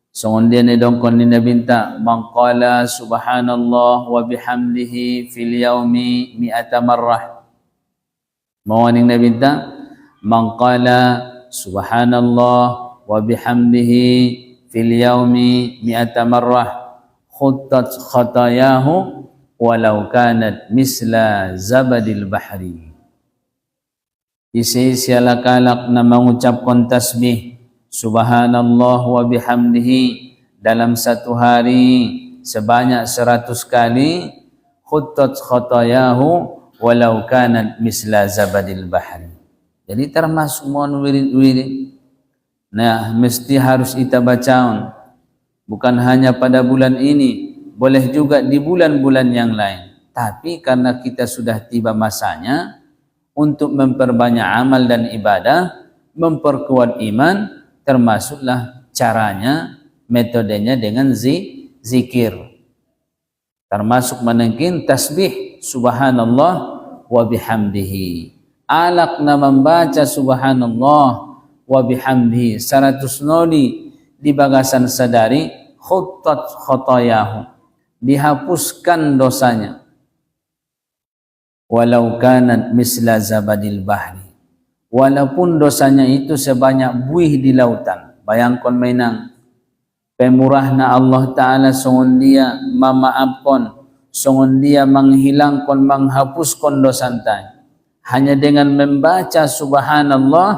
Songon dia ni dongkon ni nabinta, maqala subhanallah wa bihamdihi fil yaumi mi'ata marrah. Mawaning nabinta, maqala subhanallah wa bihamdihi fil yaumi mi'ata marrah. Khuttat khatayahu walau kanat misla zabadil bahri. Isi sialakalak na mengucapkan tasbih subhanallah wa bihamdihi dalam satu hari sebanyak 100 kali. Khuttat khatayahu walau kanat misla zabadil bahri. Jadi termasuk mohon wirid-wirid. Nah, mesti harus kita bacaun. Bukan hanya pada bulan ini, boleh juga di bulan-bulan yang lain. Tapi karena kita sudah tiba masanya untuk memperbanyak amal dan ibadah, memperkuat iman, termasuklah caranya, metodenya dengan zikir. Termasuk menengkin tasbih subhanallah wa bihamdihi. Alak na membaca subhanallah wa bihamdihi 100 noli di bagasan sadari, khuttat khotayahu, dihapuskan dosanya, walau kanat misla zabadil bahri, walaupun dosanya itu sebanyak buih di lautan. Bayangkan mainang pemurahna Allah Ta'ala, songon dia memaafkan, songon dia menghilangkan, menghapuskan dosantai hanya dengan membaca subhanallah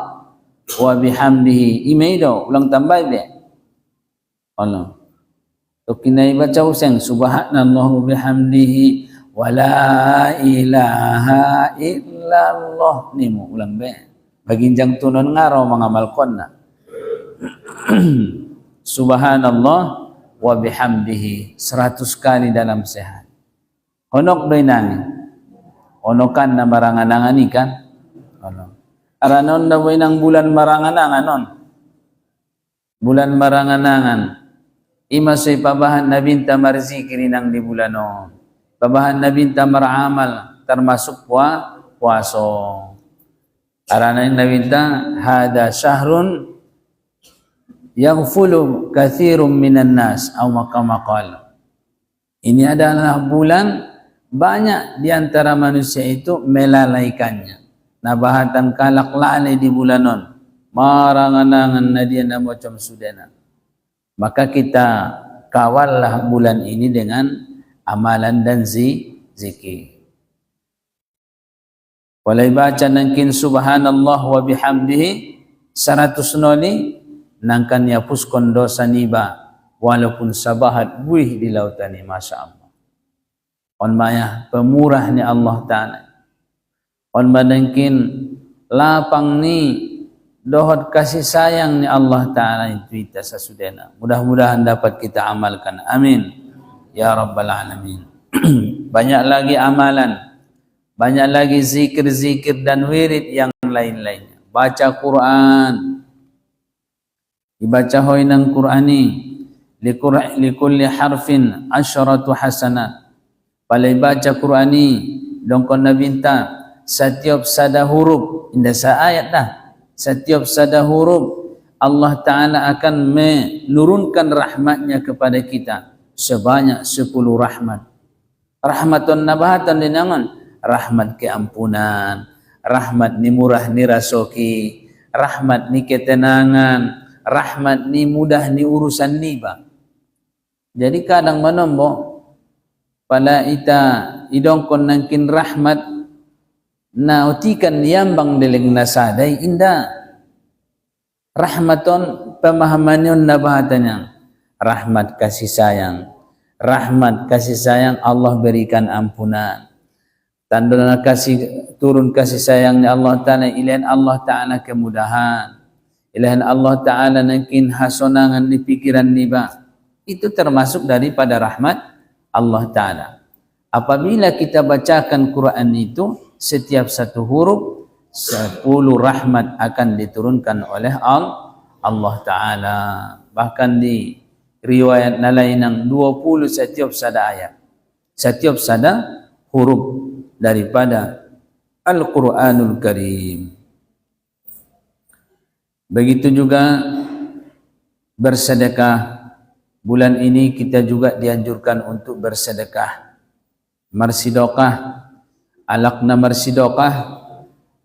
wa bihamdihi. Imeido ulang tambah dia Allah. To kinai baca useng subhanallah bihamdihi wa la ilaha illallah nimu ulang be. Baginjang tunon ngaro mengamalkan na. Subhanallah wa bihamdihi 100 kali dalam sehat. Honok doy nang. Honokan na maranganangan ikan. Allah. Aranon na ng bulan maranganangan non. Bulan maranganangan. Imasay pabahan na binta marzikiri ng di bulan non. Pabahan na binta maramal termasuk puaso. Aranan na binta hada syahrun yaghfulu katsirun minan nas aw maqamal. Ini adalah bulan banyak di antara manusia itu melalaikannya. Nabahatan kalak lalai di bulanon. Maranganangan na dia na macam sudena. Maka kita kawallah bulan ini dengan amalan dan zikir. Walai baca nangkin subhanallah wa bihamdihi 100 noli nangkan yapuskon dosa niba walaupun sabahat buih di lautan ini, Masya Allah. On maya pemurah ni Allah Ta'ala. On madangkin lapang ni dohot kasih sayang ni Allah Ta'ala itu kita sasudena. Mudah-mudahan dapat kita amalkan. Amin. Ya Rabbal Alamin. Banyak lagi amalan. Banyak lagi zikir-zikir dan wirid yang lain-lainnya. Baca Quran. Dibaca hoi ng Quran ni. Likulli harfin asyratu hasanat. Palai baca Quran ni. Dongkon nabinta. Setiap sada huruf. Indah sa ayat dah. Setiap sada huruf. Allah Ta'ala akan menurunkan rahmatnya kepada kita. Sebanyak 10 rahmat. Rahmatun nabahatan dinangan. Rahmat keampunan. Rahmat ni murah ni rasoki. Rahmat ni ketenangan. Rahmat ni mudah ni urusan niba. Jadi kadang menombo. Pala ita idongkon nangkin rahmat. Na utikan yambang deling nasadai indah. Rahmaton pemahamanyon nabahatannya. Rahmat kasih sayang. Rahmat kasih sayang Allah berikan ampunan. Tanda kasih turun kasih sayangnya Allah Ta'ala. Ilahan Allah Ta'ala kemudahan. Ilahan Allah Ta'ala nangkin hasonangan di pikiran niba. Itu termasuk daripada rahmat Allah Ta'ala. Apabila kita bacakan Quran itu, setiap satu huruf 10 rahmat akan diturunkan oleh Allah Ta'ala. Bahkan di riwayat lain yang 20 setiap sada ayat. Setiap sada huruf daripada Al-Quranul Karim. Begitu juga bersedekah. Bulan ini kita juga dianjurkan untuk bersedekah. Marsidokah. Alakna marsidokah.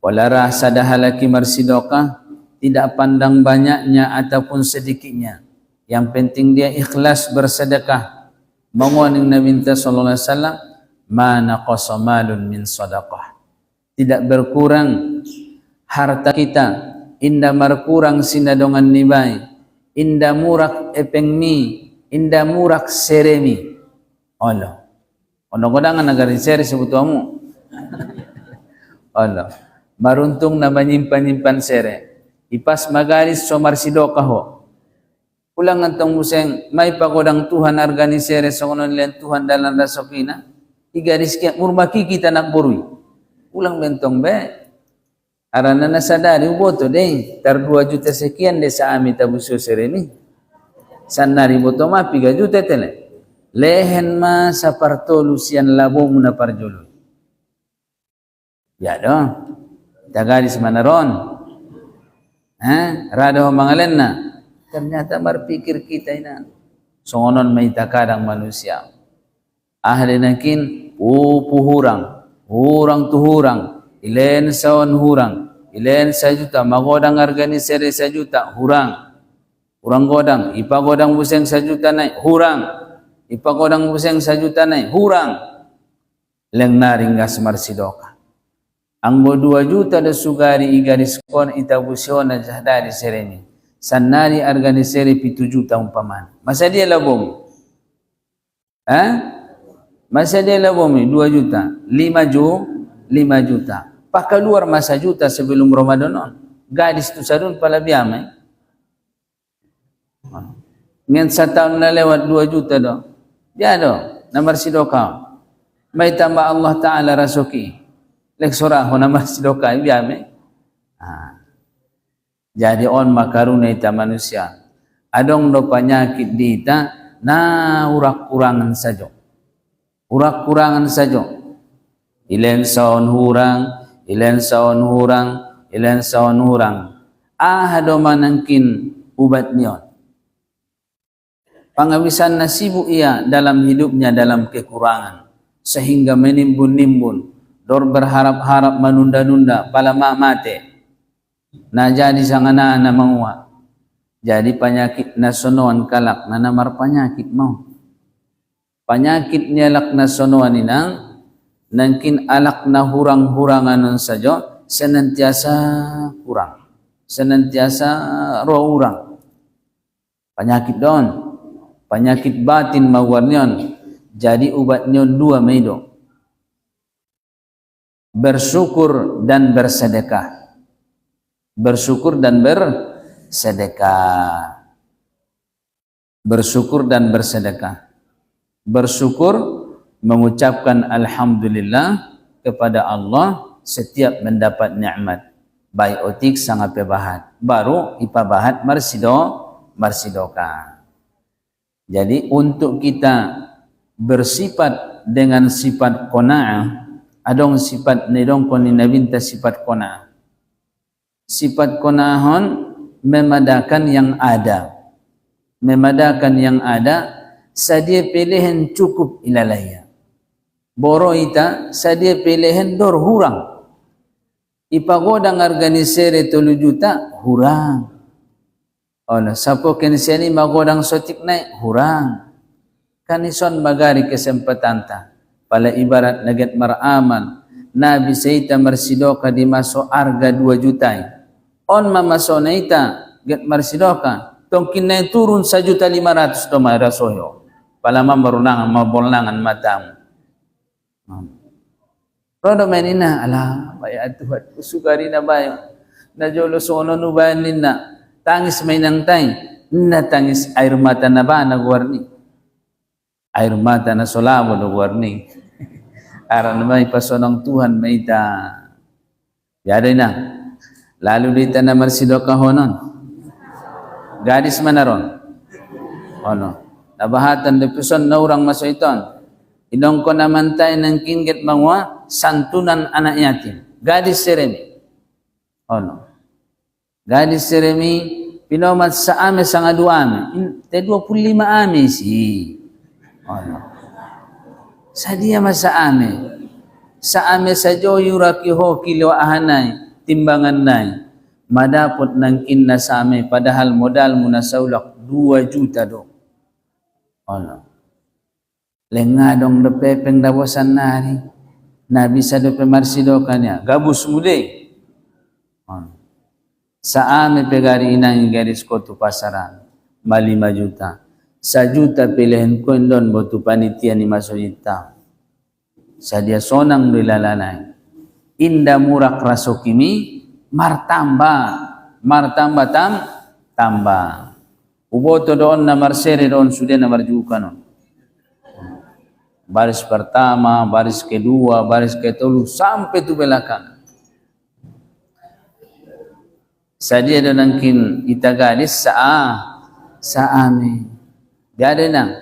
Walara sadahalaki marsidokah. Tidak pandang banyaknya ataupun sedikitnya. Yang penting dia ikhlas bersedekah. Menguaning Nabi sallallahu alaihi wasallam, ma naqasa malun min sadaqah. Tidak berkurang harta kita. Inda markurang sinadongan nibai. Inda murak epengmi. Inda murak seremi. Allah. Ono kodangan nagari seri sebutuamu. Allah. Maruntung na menyimpan-nyimpan sere. Ipas magaris so marsidoka ho. Ulang antong museng may pagodang Tuhan organisere so konon lian Tuhan dalam rasokina. Igaris kaya murmaki kita nakburui. Ulang bentong be. Arana nasadari uboto deh. Tar 2 juta sekian deh sa ami tabusyo sere ni. Sanari boto ma 3 juta tele. Lehen ma sa partolu sian labo muna parjolo. Ya dong. Tagaris manaron. Rada ho mangalen na. Ternyata berpikir kita ini. Songonon may takadang manusia. Ahli nakin puhurang. Hurang tuhurang. Ilen sawan hurang. Ilen sajuta. Magodang organisere sajuta. Hurang. Hurang godang. Ipa godang buseng sajuta naik. Hurang. Ipa godang buseng sajuta naik. Hurang. Leng naring gas marsidoka. Ang 2 juta da sugari igaris kon itabusyon na jahdari sereni. Sanari organisere 7 juta umpaman. Masa dia labom? Masa dia labom 2 juta. 5 juta. Pakaluar masa juta sebelum Ramadan. Gadis tu sadun pala biamay. Ngan sa taon na lewat 2 juta do. Dia do. Namar sidoka. May tamba Allah Ta'ala rasuki. Leksora ho namar sidoka biamay. Jadi on makaruna ita manusia. Adong do penyakit di ita na urak-kurangan saja. Urak-kurangan saja. Ilen saon hurang. Do manangkin ubat niyon. Pangawisan nasibu ia dalam hidupnya dalam kekurangan. Sehingga menimbun-nimbun. Dor berharap-harap menunda-nunda pala mate. Na jadi sang anak na mangwa. Jadi penyakit na sonoan kalak na namar penyakit mau. Penyakit nialak na sonoan inang nangkin alak na hurang-hurangan saja senantiasa kurang. Senantiasa roh urang. Penyakit don. Penyakit batin mawarnion. Jadi ubatnya dua meido. Bersyukur dan bersedekah. Bersyukur dan bersedekah. Bersyukur dan bersedekah. Bersyukur mengucapkan alhamdulillah kepada Allah setiap mendapat nikmat. Baik otik sangat pebahat. Baru ipabahat marsidoka. Jadi untuk kita bersifat dengan sifat qanaah, adong sifat nedong koni nabinta sifat qanaah. Sifat qanaahon memadakan yang ada. Memadakan yang ada, sadia pilihan cukup ilalaya. Boro ita, sadia pilihan dor hurang. Ipagodang organisere 3 juta, hurang. Ono, sapo kensiani magodang sotik naik, hurang. Kanison magari kesempatan ta. Pala ibarat naget maraman, Nabi Sayyidina marsidoka di maso arga 2 juta. On mamaso na ita, get marsidoka, tongkin na turun 1.500.000 do marasoyo. Palaman marunangan, mabolnangan matamu. Rodo menina, ala, bayat Tuhan, usugari na bayo. Na jolo sono nubayan nina, tangis may nang tay, na tangis air mata na ba nagwarni? Air mata na solabo nagwarni. Aran na may pasonong Tuhan may ita. Yaday na. Lalu dita na marsidoka honon. Gadis manaron. Ono. Nabahatan de puson na urang maso iton. Inong ko naman tayo ng kingget mangwa santunan anak yatim. Gadis seremi. Ono. Gadis seremi pinomat sa ame sa nga 2 ame. Te 25 ame si. Ono. Sa dia masa ame. Sa ame sa joyura kiho kilo ahanay. Timbangan nai madapot nang kinna same padahal modal muna saulak 2 juta do. Ono. Lengadong depepeng dawasan nari. Na bisa do pemarsidokannya. Gabus mude. Ono. Sa ame pegari inang garis ko tu pasaran. 5 juta. 1 juta pilihan ko indon botu panitia ni masojita. Sa dia sonang dilalanay. Inda murak rasokimi martamba tambah. Uboto doon na marsere doon sudah na marjuka non. Baris pertama, baris kedua, baris ketulu sampai tu belakang. Sadia doon angkin itagadis sa ame. Gade na.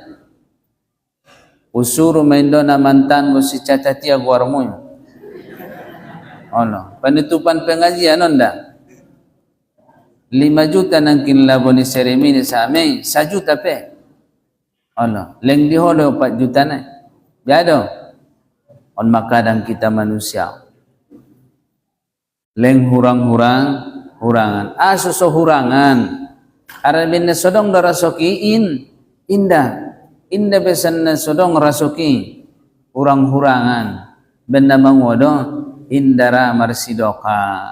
Usuru mendo na mantan mo si catatia guarmoy. Ono, penutupan pengajian onda. 5 juta nangkin labo ni seremini sa amin, 1 juta pe. Ono, leng diholo 4 juta na. Jado. On makadang kita manusia. Leng hurangan. Suso hurangan. Arabin na sodong darasokiin indah. Indah besan na sodong rasoki. Hurangan. Benda mangodo. Indara marsidoka.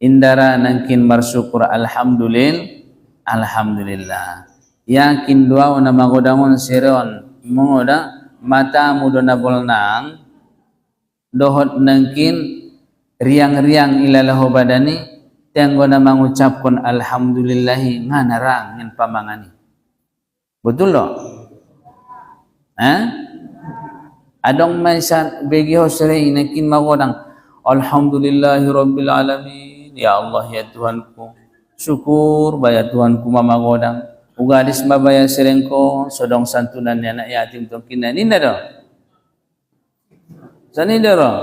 Indara nangkin marsyukur alhamdulillah. Yakin doa na magodangon siron mongoda mata mudo na bolnang dohot nangkin riang-riang ilalaho badani tenggo na mangucapkan alhamdulillahi nganarang ngin pamangani. Betul lo? Adong may sa begiho sering nakin magodang alhamdulillahi rabbil alamin ya Allah ya Tuhanku, syukur bayar Tuhanku mama godang, ugadis mabaya serengko, sodong santunan anak yatim tongkina ni nado, sani doro,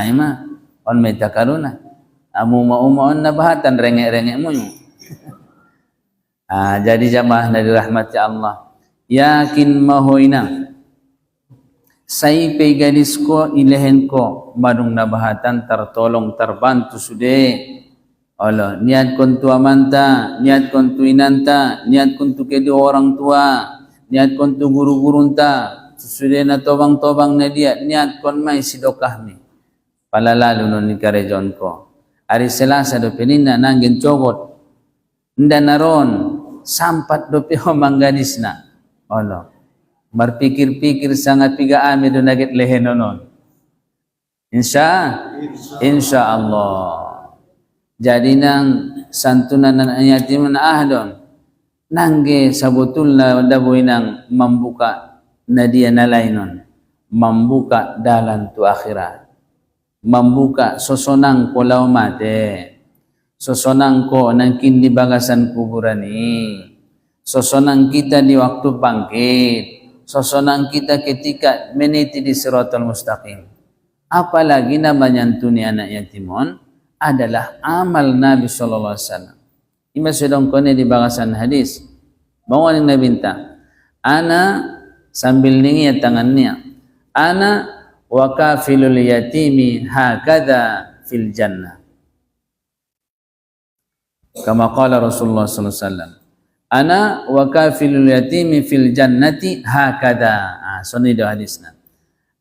ima, on meta karuna, amu on na bahatan rengek mu. Jadi jamaah dari rahmat Allah, yakin mahoina. Sai gadis ko ilehen ko madung nabahatan tertolong terbantu sude Allah niat kon tua manta niat kon tu inanta niat kon tu kedua orang tua niat kon tu guru-guru ta sude na tobang na dia niat kon mai sidokah mi pala lalu non ni karejon ko hari Selasa do penina nanggen cogot nda naron sampat do pe manggadisna Allah berpikir-pikir sangat piga ame do naget lehen non insya Allah jadi nang santunan anak yatim ahdon nangge sabutulna daboy nang membuka nadia nalainon membuka dalan tu akhirat membuka sosonang ko law mate sosonang ko nang kini bagasan kuburan ini sosonang kita di waktu bangkit sosonang kita ketika meniti di Siratal Mustaqim. Apalagi namanya nyantuni anak yatimon adalah amal Nabi sallallahu alaihi wasallam. Ima sedang kone di bagasan hadis. Bawa ning Nabi minta, ana sambil ningi tangannya. Ana wa kafilul yatimi hakadha fil jannah. Kama qala Rasulullah sallallahu alaihi wasallam. Ana wa kafilul yatimi fil jannati hakada. Soni do hadisna.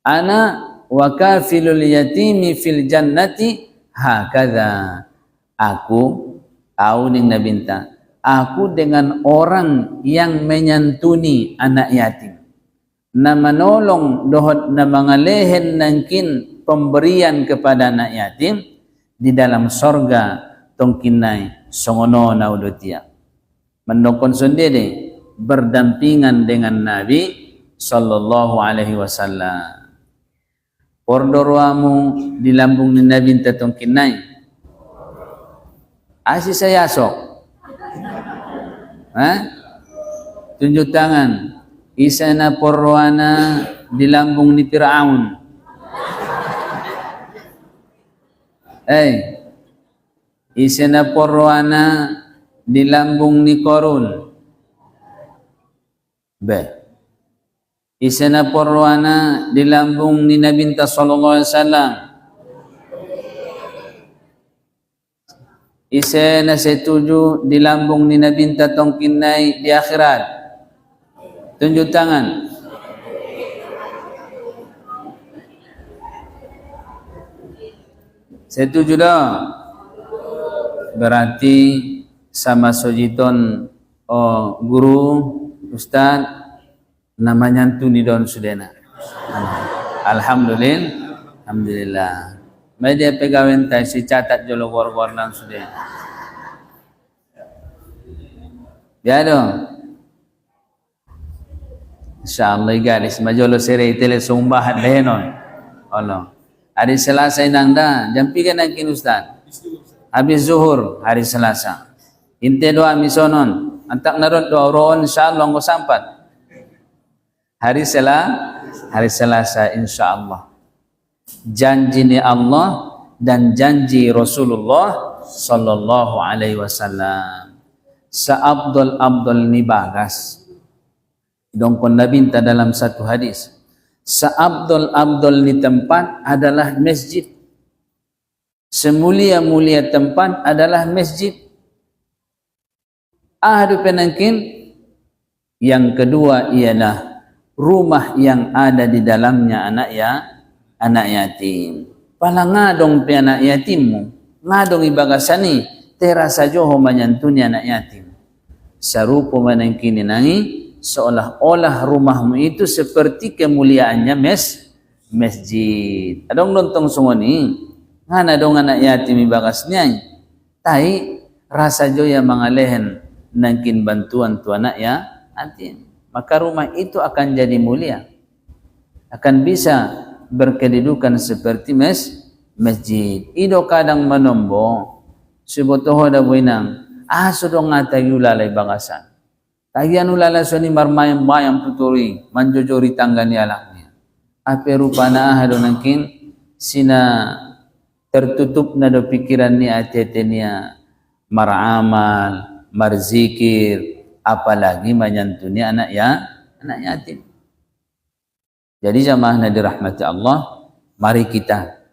Ana wa kafilul yatimi fil jannati hakada. Aku ning nabinta. Aku dengan orang yang menyantuni anak yatim. Na menolong dohot na mangalehen nangkin pemberian kepada anak yatim di dalam sorga tongkinai songono na udotia. Mendokon sendiri berdampingan dengan Nabi sallallahu alaihi wasallam. Pordorwamu di lambung ni Nabi tatong kinai. Asi saya sok. Tunjuk tangan. Isana porwana di lambung ni Firaun. Isana porwana di lambung ni Korun. Isana porwana di lambung ni Nabi sallallahu alaihi wasallam. Isana setuju di lambung ni Nabi tongkinai di akhirat. Tunjuk tangan. Setuju dah. Berarti sama sojiton guru ustad namanya tuni don sudena. Alhamdulillah. Media pegawai entai si catat jolo gor-gor nang sudena. Ya dong. Insyaallah garis majolo sere tele sumbahan lenon. Allah. Hari Selasa inang dah jam 3 nangkin ustad. Habis zuhur hari Selasa. Inte doa misonon antak narot doa roon insyaallah ngo sampat hari Selasa insyaallah janji ni Allah dan janji Rasulullah sallallahu alaihi wasallam seabdul ni bagas dongkon Nabi dalam satu hadis seabdul ni tempat adalah masjid semulia-mulia tempat adalah masjid. Ahadu penangkin yang kedua ialah rumah yang ada di dalamnya anak yatim. Pala ngadong pe anak yatimmu, ngadong ibagasani terasa joho menyantuni anak yatim. Sarupo menangkini nangi seolah-olah rumahmu itu seperti kemuliaannya masjid. Adong lontong sungoni, ngana dong anak yatim ibagasnya. Tai rasa joya mangalehen nangkin bantuan tu anak ya yatim, maka rumah itu akan jadi mulia, akan bisa berkedudukan seperti masjid. Ido kadang menombo sibotoho da buinang sudo ngatagi ulalay bagasan. Tagian ulala suni marmayam-mayam tuturi manjojori tanggani alaknya. Ape rupana hado nangkin sina tertutup na do pikiran ni atete niya maramal, marzikir, apalagi menyantuni anak yatim. Jadi jamaah na dirahmati Allah, mari kita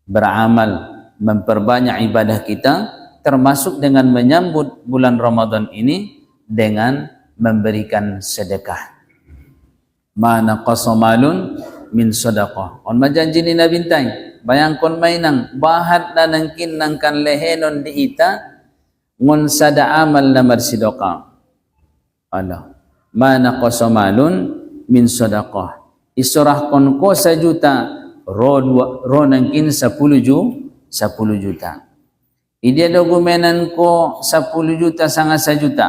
beramal, memperbanyak ibadah kita, termasuk dengan menyambut bulan Ramadan ini dengan memberikan sedekah. Mana qasamalun min sadaqah. On majanji ni na bintay, bayangkon mainang bahat na nangkin nangkan lehenon di ita ngon sada amal na marsidaqah. Allah. Mana qasamalun min sadaqah. Isurahkon ko 1 juta, ro nangkin 10 juta. Idia dokumenan ko 10 juta sanga 1 juta.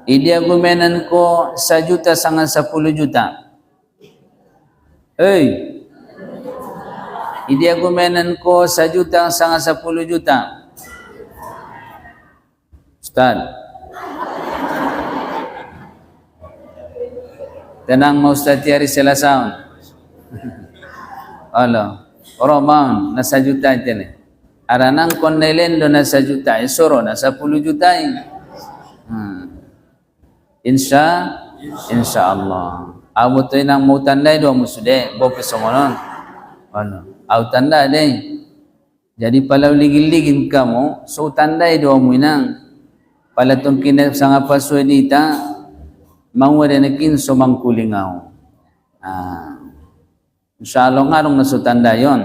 Idia dokumenan ko 1 juta sanga 10 juta. Idia dokumenan ko 1 juta sanga 10 juta. Ustaz. Tenang mau Ustaz tiari selasaun. Allah. Orang na 1 juta ite. Aranang kon nailendo na 1 juta, isoro na 10 juta. Insya Allah. Abo to nang mau tandai do musude, bo pesongonon. Ano? Au tanda deh. Jadi palau ligil-ligin kamu, so tandai do mo inang. Palatong kinap sanga paswe dita, mau ada nekin so mangkulingau. Insyaallah ngarong na so tanda yon.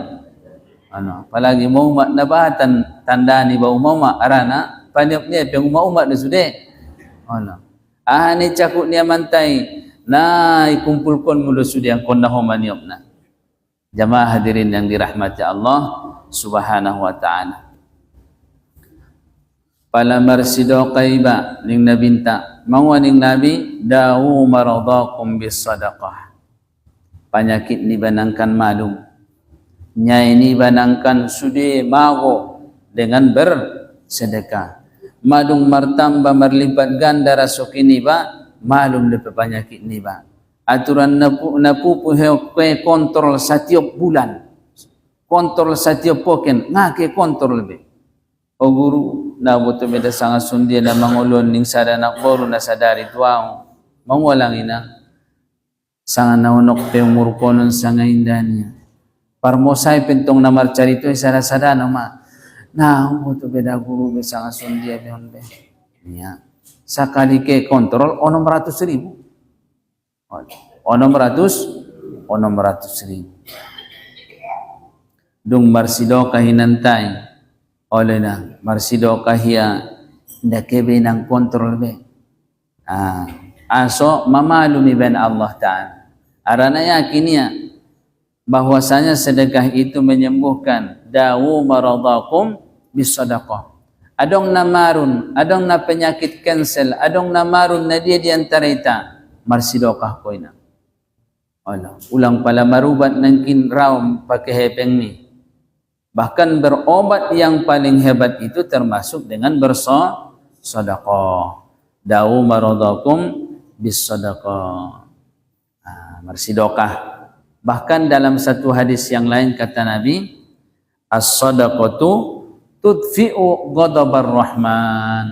Ano? Palagi mau nabahatan tanda ni ba umama arana, paniop niya pang umaumat na sude. Ano? Ni cakuk niya mantay na ikumpulkon mulu sudah yang konna homaniop na. Jamaah hadirin yang dirahmati Allah Subhanahu wa taala. Pala marsido kaiba ning nabinta mangwaning nabi dawu maradakum bis sadaqah. Penyakit ni banangkan malum. Nyai ni banangkan sude mago dengan bersedekah. Madung martamba marlipat ganda rasuk ini ba malum le penyakit ni ba aturan napu kontrol setiap bulan, kontrol setiap poken ngake kontrol be o guru na boto beda sangat sundia na mangolon ning sada nak baru na sadari tuang mangolang ina sangat naunok pe umur konon sangat indahnya parmosai pentong namar carito sada-sada nama nah, untuk beda guru be sangat sundia beon be. Ya. Sakali ke kontrol 600.000. 600.000. Dung marsido kahinantay. Oleh na marsido kahia ndak be nang kontrol be. Aso mamalumi ben Allah Ta'ala. Arana yakinia bahwasanya sedekah itu menyembuhkan dawu maradakum bisadaqah. Adong namarun, adong na penyakit cancel, adong namarun na dia di antara ita marsidokah ko ina. Allah, ulang pala marubat nangkin raum pakai hepeng ni. Bahkan berobat yang paling hebat itu termasuk dengan bersedekah. Dawu maradakum bisadaqah. Marsidokah. Bahkan dalam satu hadis yang lain kata Nabi, as-sadaqatu tudfi'u ghadabar rahman.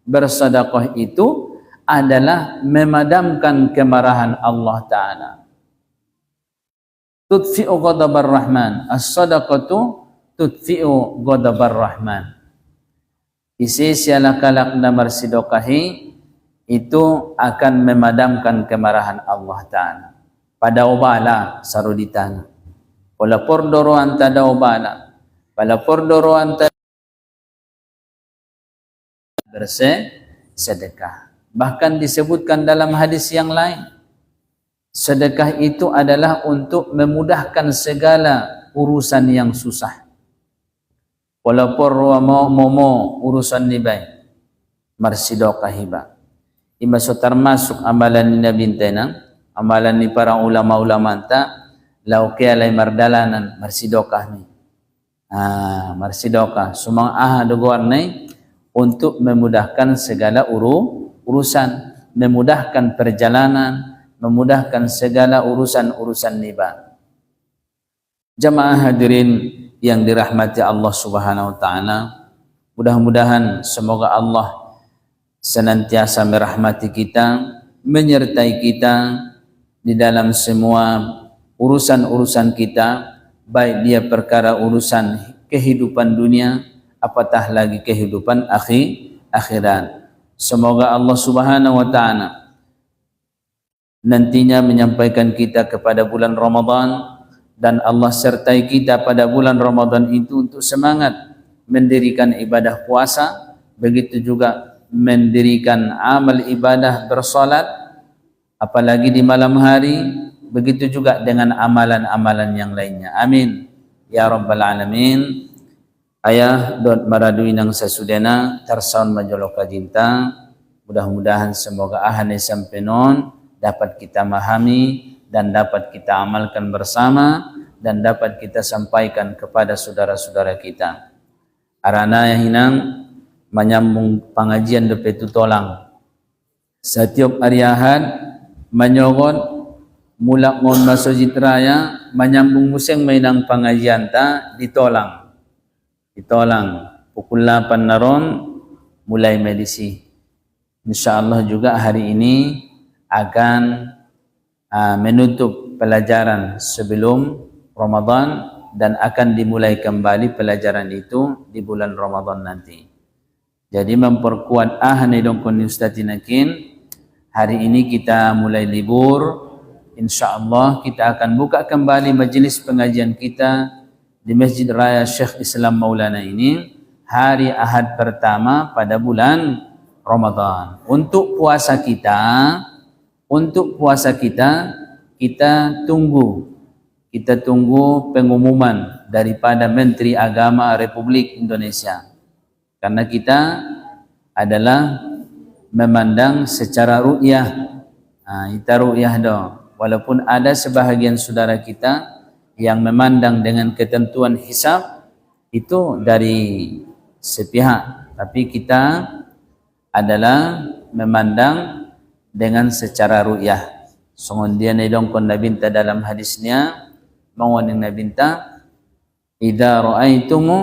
Bersedekah itu adalah memadamkan kemarahan Allah Ta'ala. Tudfi'u ghadabar rahman. As-sadaqatu tudfi'u ghadabar rahman. Isi sialah kalak na bersedekahi itu akan memadamkan kemarahan Allah Ta'ala. Pada obala saruditan. Pala pordoro antada obala. Pala pordoro antada sedekah. Bahkan disebutkan dalam hadis yang lain. Sedekah itu adalah untuk memudahkan segala urusan yang susah. Pala porwa momo urusan nibay. Marsidokah hiba. Ima so termasuk amalan ni Nabi Tenang. Amalan ni para ulama-ulama anta lau ke alai mardalanan marsidokah ni. Marsidokah sumang dogoan ni untuk memudahkan segala urusan, memudahkan perjalanan, memudahkan segala urusan niba. Jamaah hadirin yang dirahmati Allah Subhanahu wa taala, mudah-mudahan semoga Allah senantiasa merahmati kita, menyertai kita di dalam semua urusan-urusan kita, baik dia perkara urusan kehidupan dunia, apatah lagi kehidupan akhirat. Semoga Allah Subhanahu wa taala nantinya menyampaikan kita kepada bulan Ramadan, dan Allah sertai kita pada bulan Ramadan itu untuk semangat mendirikan ibadah puasa, begitu juga mendirikan amal ibadah bersolat, apalagi di malam hari, begitu juga dengan amalan-amalan yang lainnya. Amin ya rabbal alamin. Ayah dot maradui nang sasudena tarsaun majoloka jinta, mudah-mudahan semoga ahane sampai non dapat kita memahami dan dapat kita amalkan bersama, dan dapat kita sampaikan kepada saudara-saudara kita. Arana yang hinang menyambung pengajian depe tutolang. Setiap hari Ahad menyogot mulak ngon masjid raya menyambung museng mainang pengajian ta ditolang. Pukul 8 naron mulai medisi. Insyaallah juga hari ini akan menutup pelajaran sebelum Ramadan, dan akan dimulai kembali pelajaran itu di bulan Ramadan nanti. Jadi memperkuat dongkon ustadinakin, hari ini kita mulai libur. InsyaAllah kita akan buka kembali majelis pengajian kita di Masjid Raya Syekh Islam Maulana ini hari Ahad pertama pada bulan Ramadan. Untuk puasa kita tunggu pengumuman daripada Menteri Agama Republik Indonesia, karena kita adalah memandang secara ru'yah. Kita ru'yah walaupun ada sebahagian saudara kita yang memandang dengan ketentuan hisab itu dari sepihak, tapi kita adalah memandang dengan secara ru'yah. Songondian dongkon nabinta dalam hadisnya, mawaning nabinta, idza ra'aitumu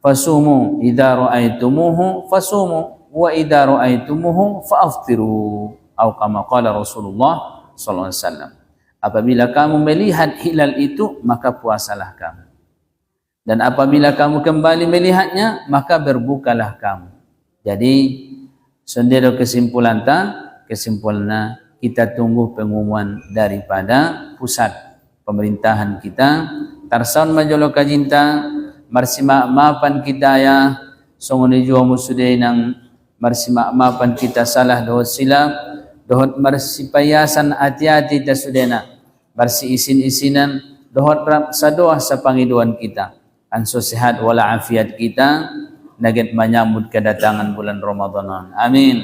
fasumu, idza ra'aitumuhu fasumu, wa idza ra'aitumuhu fa'aftiru, atau kama qala Rasulullah sallallahu alaihi wasallam. Apabila kamu melihat hilal itu, maka puasalah kamu, dan apabila kamu kembali melihatnya, maka berbukalah kamu. Jadi sendiri kesimpulannya kita tunggu pengumuman daripada pusat pemerintahan kita. Tarsaun majoloka jinta mapan kita ya songoni jua musudai nang mapan kita salah dohot silap, dohot payasan hati-hati ta sudena, isin-isinan dohot sadoah sa pangiduan kita, anso sehat wala afiat kita naget menyambut kedatangan bulan Ramadan. Amin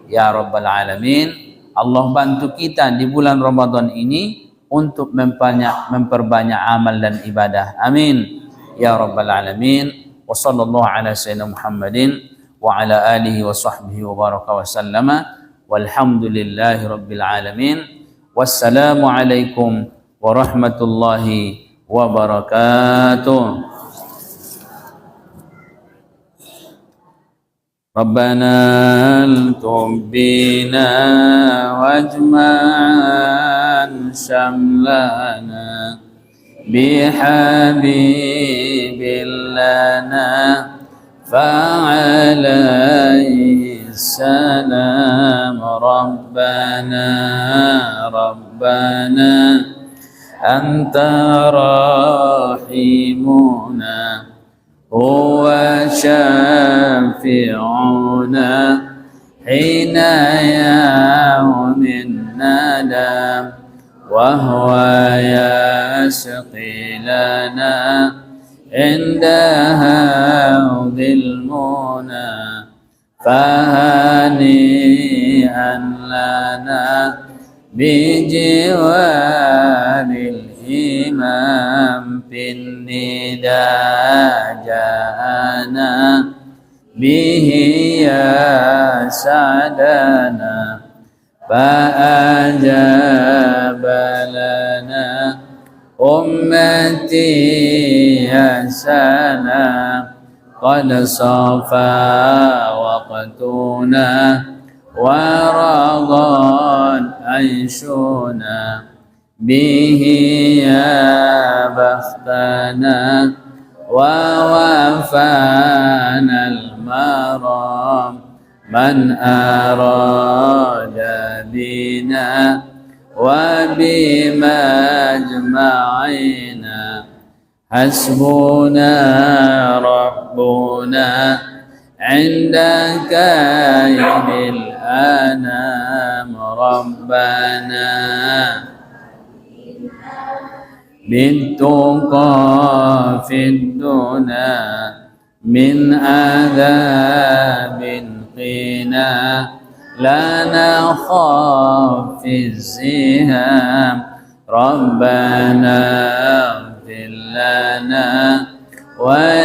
ya rabbal alamin. Allah bantu kita di bulan Ramadan ini untuk memperbanyak amal dan ibadah. Amin ya rabbal alamin. Wa sallallahu ala sayyidina Muhammadin wa ala alihi wa sahbihi wa baraka wa sallama, walhamdulillahi rabbil alamin. Wassalamu alaikum warahmatullahi wabarakatuh. Rabbana altub bina wajma'an syamlana bihabibillana fa'alaihi salam. Rabbana anta rahimuna هو شافعنا حين يوم الندم، وهو يسقي لنا عند هود المنى، فهنيئا لنا بجوار الإمام. من في النداء جاءنا به يا سعدنا فأجاب لنا أمتي يا سلام قد صفى وقتنا ورضى عيشنا به يا بختنا ووفانا المرام من أراد بنا وبمجمعنا حسبنا ربنا عند كيد الأنام ربنا بالتقى في الدنا من عذاب قنا لا نخاف في الزهام ربنا اغفر لنا ولآبائنا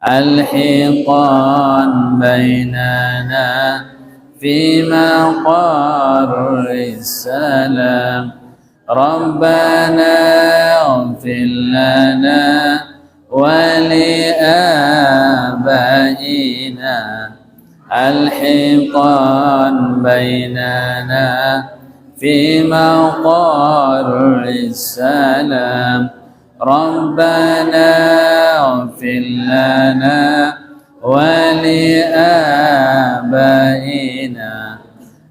الحقا بيننا في مقر السلام ربنا اغفر لنا ولآبائنا الحقا بيننا في مقر السلام ربنا اغفر لنا ولآبائنا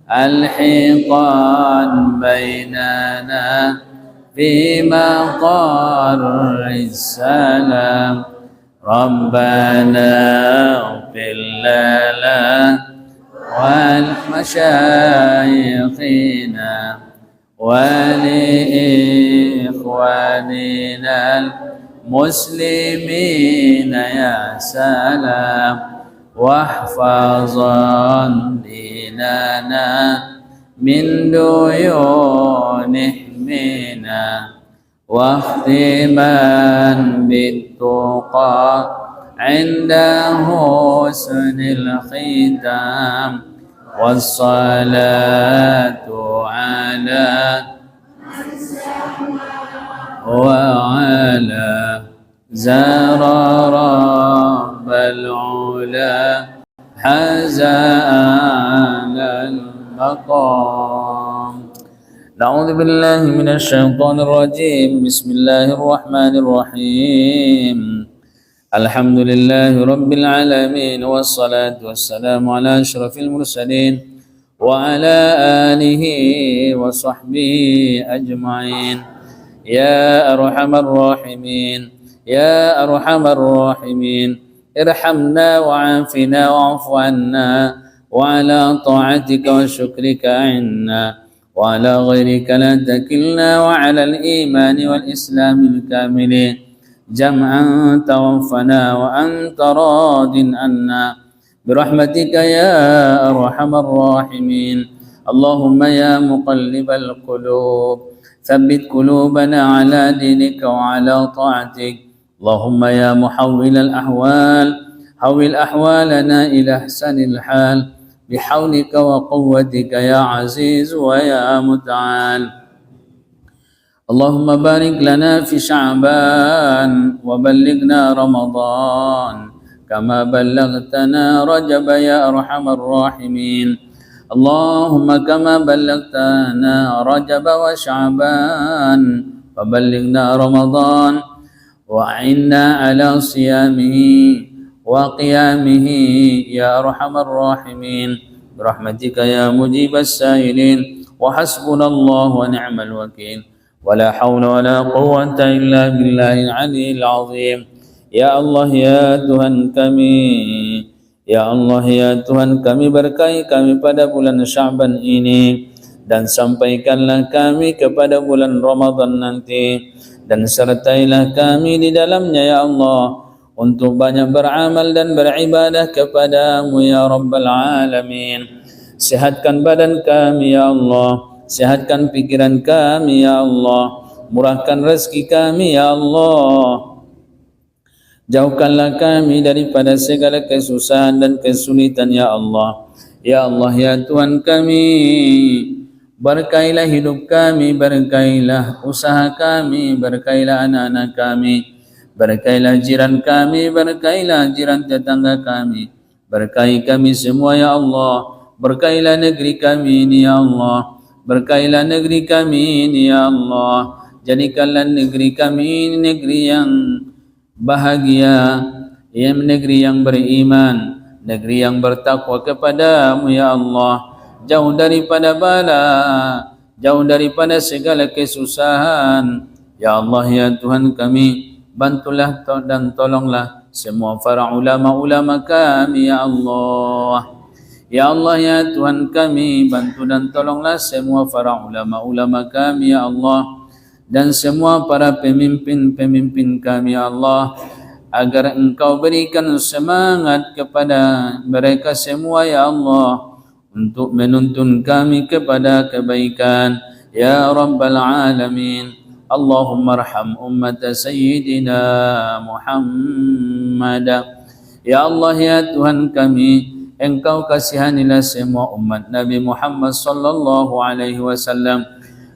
الحقا بيننا في مقر السلام ربنا اغفر لنا ولمشايخنا ولإخواننا المسلمين يا سلام واحفظا ديننا من ديون احمنا واختما بالتقى عند حسن الختام والصلاة على وعلى زار رب العلا حزان المقام. أعوذ بالله من الشيطان الرجيم. بسم الله الرحمن الرحيم. الحمد لله رب العالمين والصلاة والسلام على أشرف المرسلين وعلى آله وصحبه أجمعين. يا أرحم الراحمين يا أرحم الراحمين ارحمنا وعافنا واعف عنا وعلى طاعتك وشكرك عنا وعلى غيرك لا تكلنا وعلى الإيمان والإسلام الكاملين جمعا توفنا وأنت راض عنا برحمتك يا أرحم الراحمين. اللهم يا مقلب القلوب ثبت قلوبنا على دينك وعلى طاعتك. اللهم يا محول الأحوال حول أحوالنا إلى أحسن الحال بحولك وقوتك يا عزيز ويا متعال. اللهم بارك لنا في شعبان وبلغنا رمضان كما بلغتنا رجب يا أرحم الراحمين. اللهم كما بلغتنا رجب وشعبان فبلغنا رمضان وأعنا على صيامه وقيامه يا أرحم الراحمين برحمتك يا مجيب السائلين. وحسبنا الله ونعم الوكيل ولا حول ولا قوة إلا بالله العلي العظيم. Ya Allah ya Tuhan kami, ya Allah ya Tuhan kami, berkahi kami pada bulan Sya'ban ini dan sampaikanlah kami kepada bulan Ramadan nanti dan sertailah kami di dalamnya ya Allah untuk banyak beramal dan beribadah kepadamu ya Rabbal Alamin. Sehatkan badan kami ya Allah, sehatkan pikiran kami ya Allah, murahkan rezeki kami ya Allah, jauhkanlah kami daripada segala kesusahan dan kesulitan ya Allah. Ya Allah ya Tuhan kami, berkailah hidup kami, berkailah usaha kami, berkailah anak-anak kami, berkailah jiran kami, berkailah jiran tetangga kami, berkahi kami semua ya Allah, berkailah negeri kami ini ya Allah, berkailah negeri kami ini ya Allah, jadikanlah negeri kami ini negeri yang bahagia, yang negeri yang beriman, negeri yang bertakwa kepadamu ya Allah, jauh daripada bala, jauh daripada segala kesusahan ya Allah ya Tuhan kami. Bantulah dan tolonglah semua para ulama-ulama kami ya Allah. Ya Allah ya Tuhan kami, bantu dan tolonglah semua para ulama-ulama kami ya Allah, dan semua para pemimpin-pemimpin kami ya Allah, agar Engkau berikan semangat kepada mereka semua ya Allah, untuk menuntun kami kepada kebaikan ya Rabbal Alamin. Allahumma arham ummat Sayyidina Muhammad. Ya Allah ya Tuhan kami, Engkau kasihanilah semua umat Nabi Muhammad sallallahu alaihi wasallam.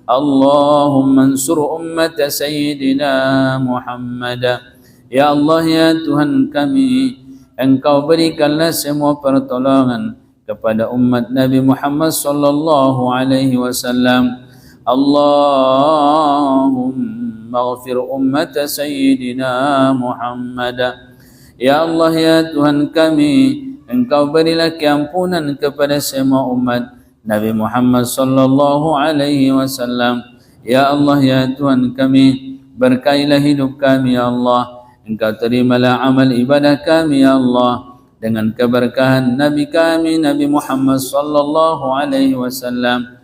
Allahumma ansur ummat Sayyidina Muhammad. Ya Allah ya Tuhan kami, Engkau berikanlah semua pertolongan kepada umat Nabi Muhammad sallallahu alaihi wasallam. Allahumma ighfir ummat Sayyidina Muhammad. Ya Allah ya Tuhan kami, Engkau berilah keampunan kepada semua umat Nabi Muhammad sallallahu alaihi wasallam. Ya Allah ya Tuhan kami, berkailah hidup kami ya Allah. Engkau terimalah amal ibadah kami ya Allah, dengan keberkahan Nabi kami Nabi Muhammad sallallahu alaihi wasallam.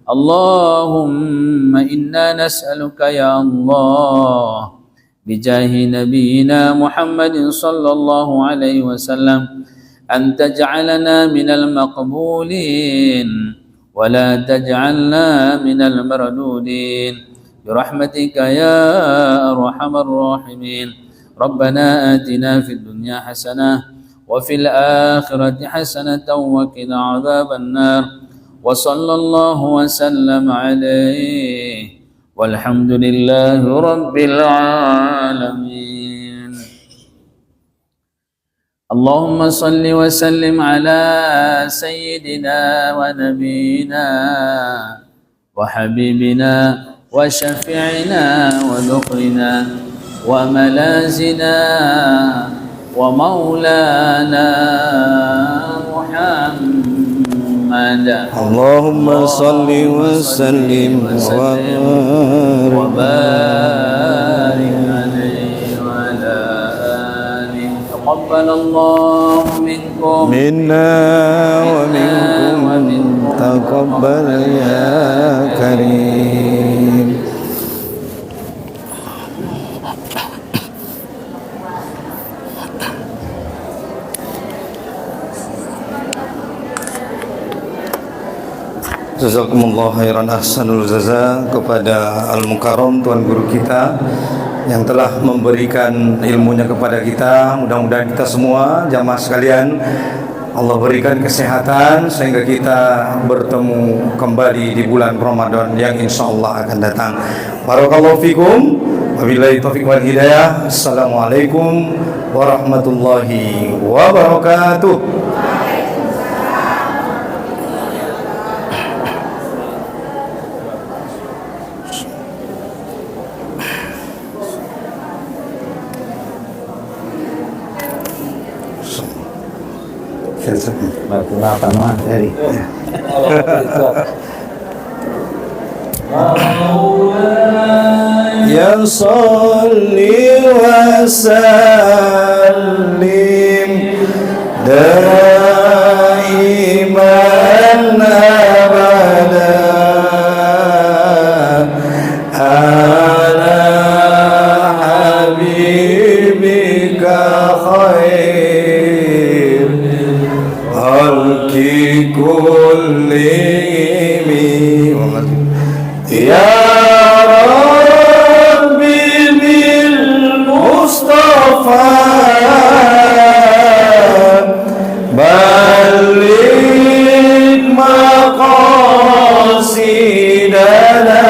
Allahumma inna nas'aluka ya Allah bijahi nabiyina Muhammadin sallallahu alaihi wasallam أن تجعلنا من المقبولين ولا تجعلنا من المردودين برحمتك يا أرحم الراحمين. ربنا آتنا في الدنيا حسنة وفي الآخرة حسنة وقنا عذاب النار. وصلى الله وسلم عليه والحمد لله رب العالمين. اللهم صل وسلم على سيدنا ونبينا وحبيبنا وشفيعنا وذخرنا وملاذنا ومولانا محمد. اللهم صل وسلم وبارك عليه وعلى آله. تقبل الله منكم منا ومنكم تقبل يا كريم. Jazakumullah khairan ahsanul jaza kepada Al-Mukarram Tuan Guru kita yang telah memberikan ilmunya kepada kita. Mudah-mudahan kita semua jamaah sekalian Allah berikan kesehatan sehingga kita bertemu kembali di bulan Ramadan yang insyaallah akan datang. Barakallahu fikum. Wabillahi taufiq wal hidayah. Assalamualaikum warahmatullahi wabarakatuh. dari Ya salli wa sallim daiman abada ala habibika khair khalqi kullihim Astagfirullahaladzim. Ya Rabbi bil Mustafa balik maqasidana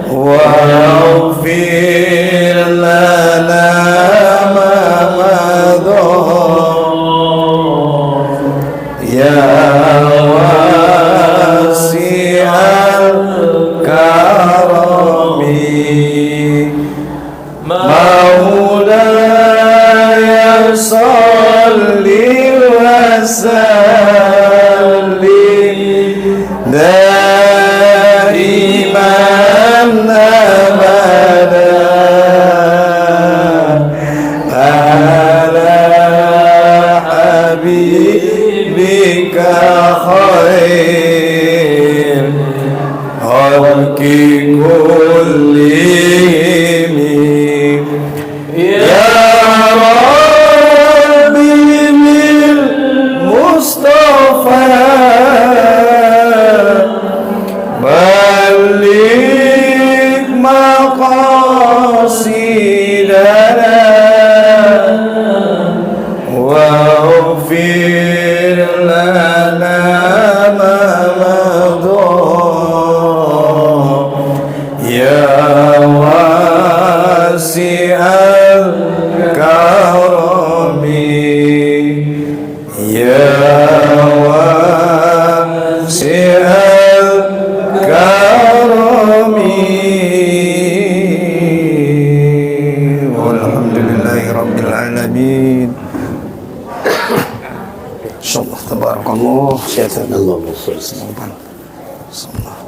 waghfir lana ma madha ya wasi'al karami maulaya salli wa sallim daiman abada ala habibika khair khalqi kullihim ya Rabbi bil Mustafa balik maqasidana waghfir lana ma madha ya wasi'al karami ya wasi'al karami walhamdulillahi rabbil alamin. Insyaallah tabarakallah. Sehat Allahumma shalli alaihi wasallam.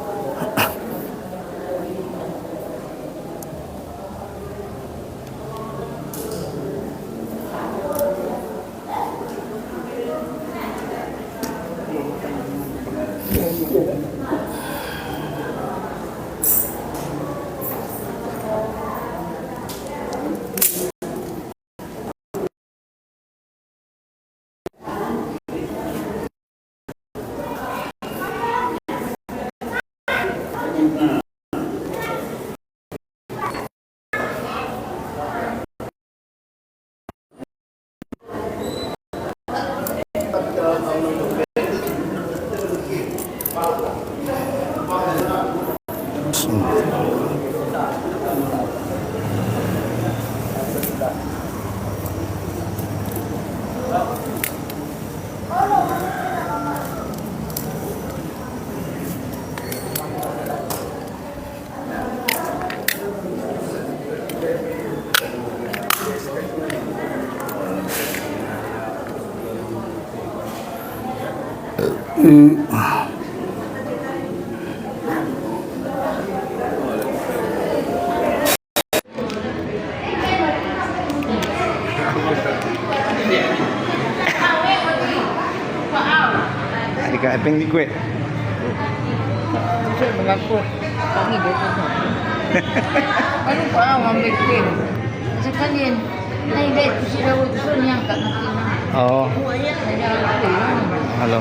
Ika epeng di kue. Saya mengaku kami betul. Ano pa ang may kue? Sa kanyan, ay dahil ko sila gusto niya kat natin. Oh, halo.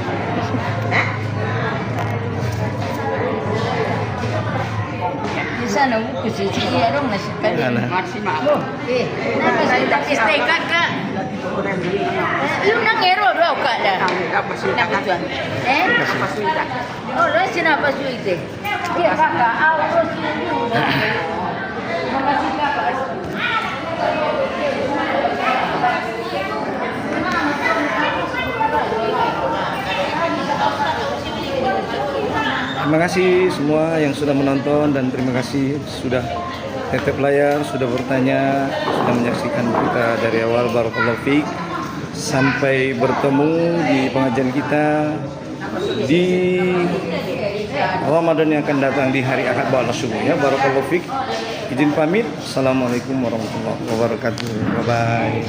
Di sana ko si Arong na sa kanyan. Maksimal. Stay kakak. Yung nangero daw ka dah. Napasuita. Napasuita. Oh, lah sinapa suite. Dia kakak, awak suite. Makasih kakak. Terima kasih semua yang sudah menonton dan terima kasih sudah tetap layar, sudah bertanya, sudah menyaksikan kita dari awal. Barakallahu fiik. Sampai bertemu di pengajian kita di Ramadan yang akan datang di hari Ahad ba'da subuh ya. Barakallahu fiik. Izin pamit. Assalamualaikum warahmatullahi wabarakatuh. Bye bye.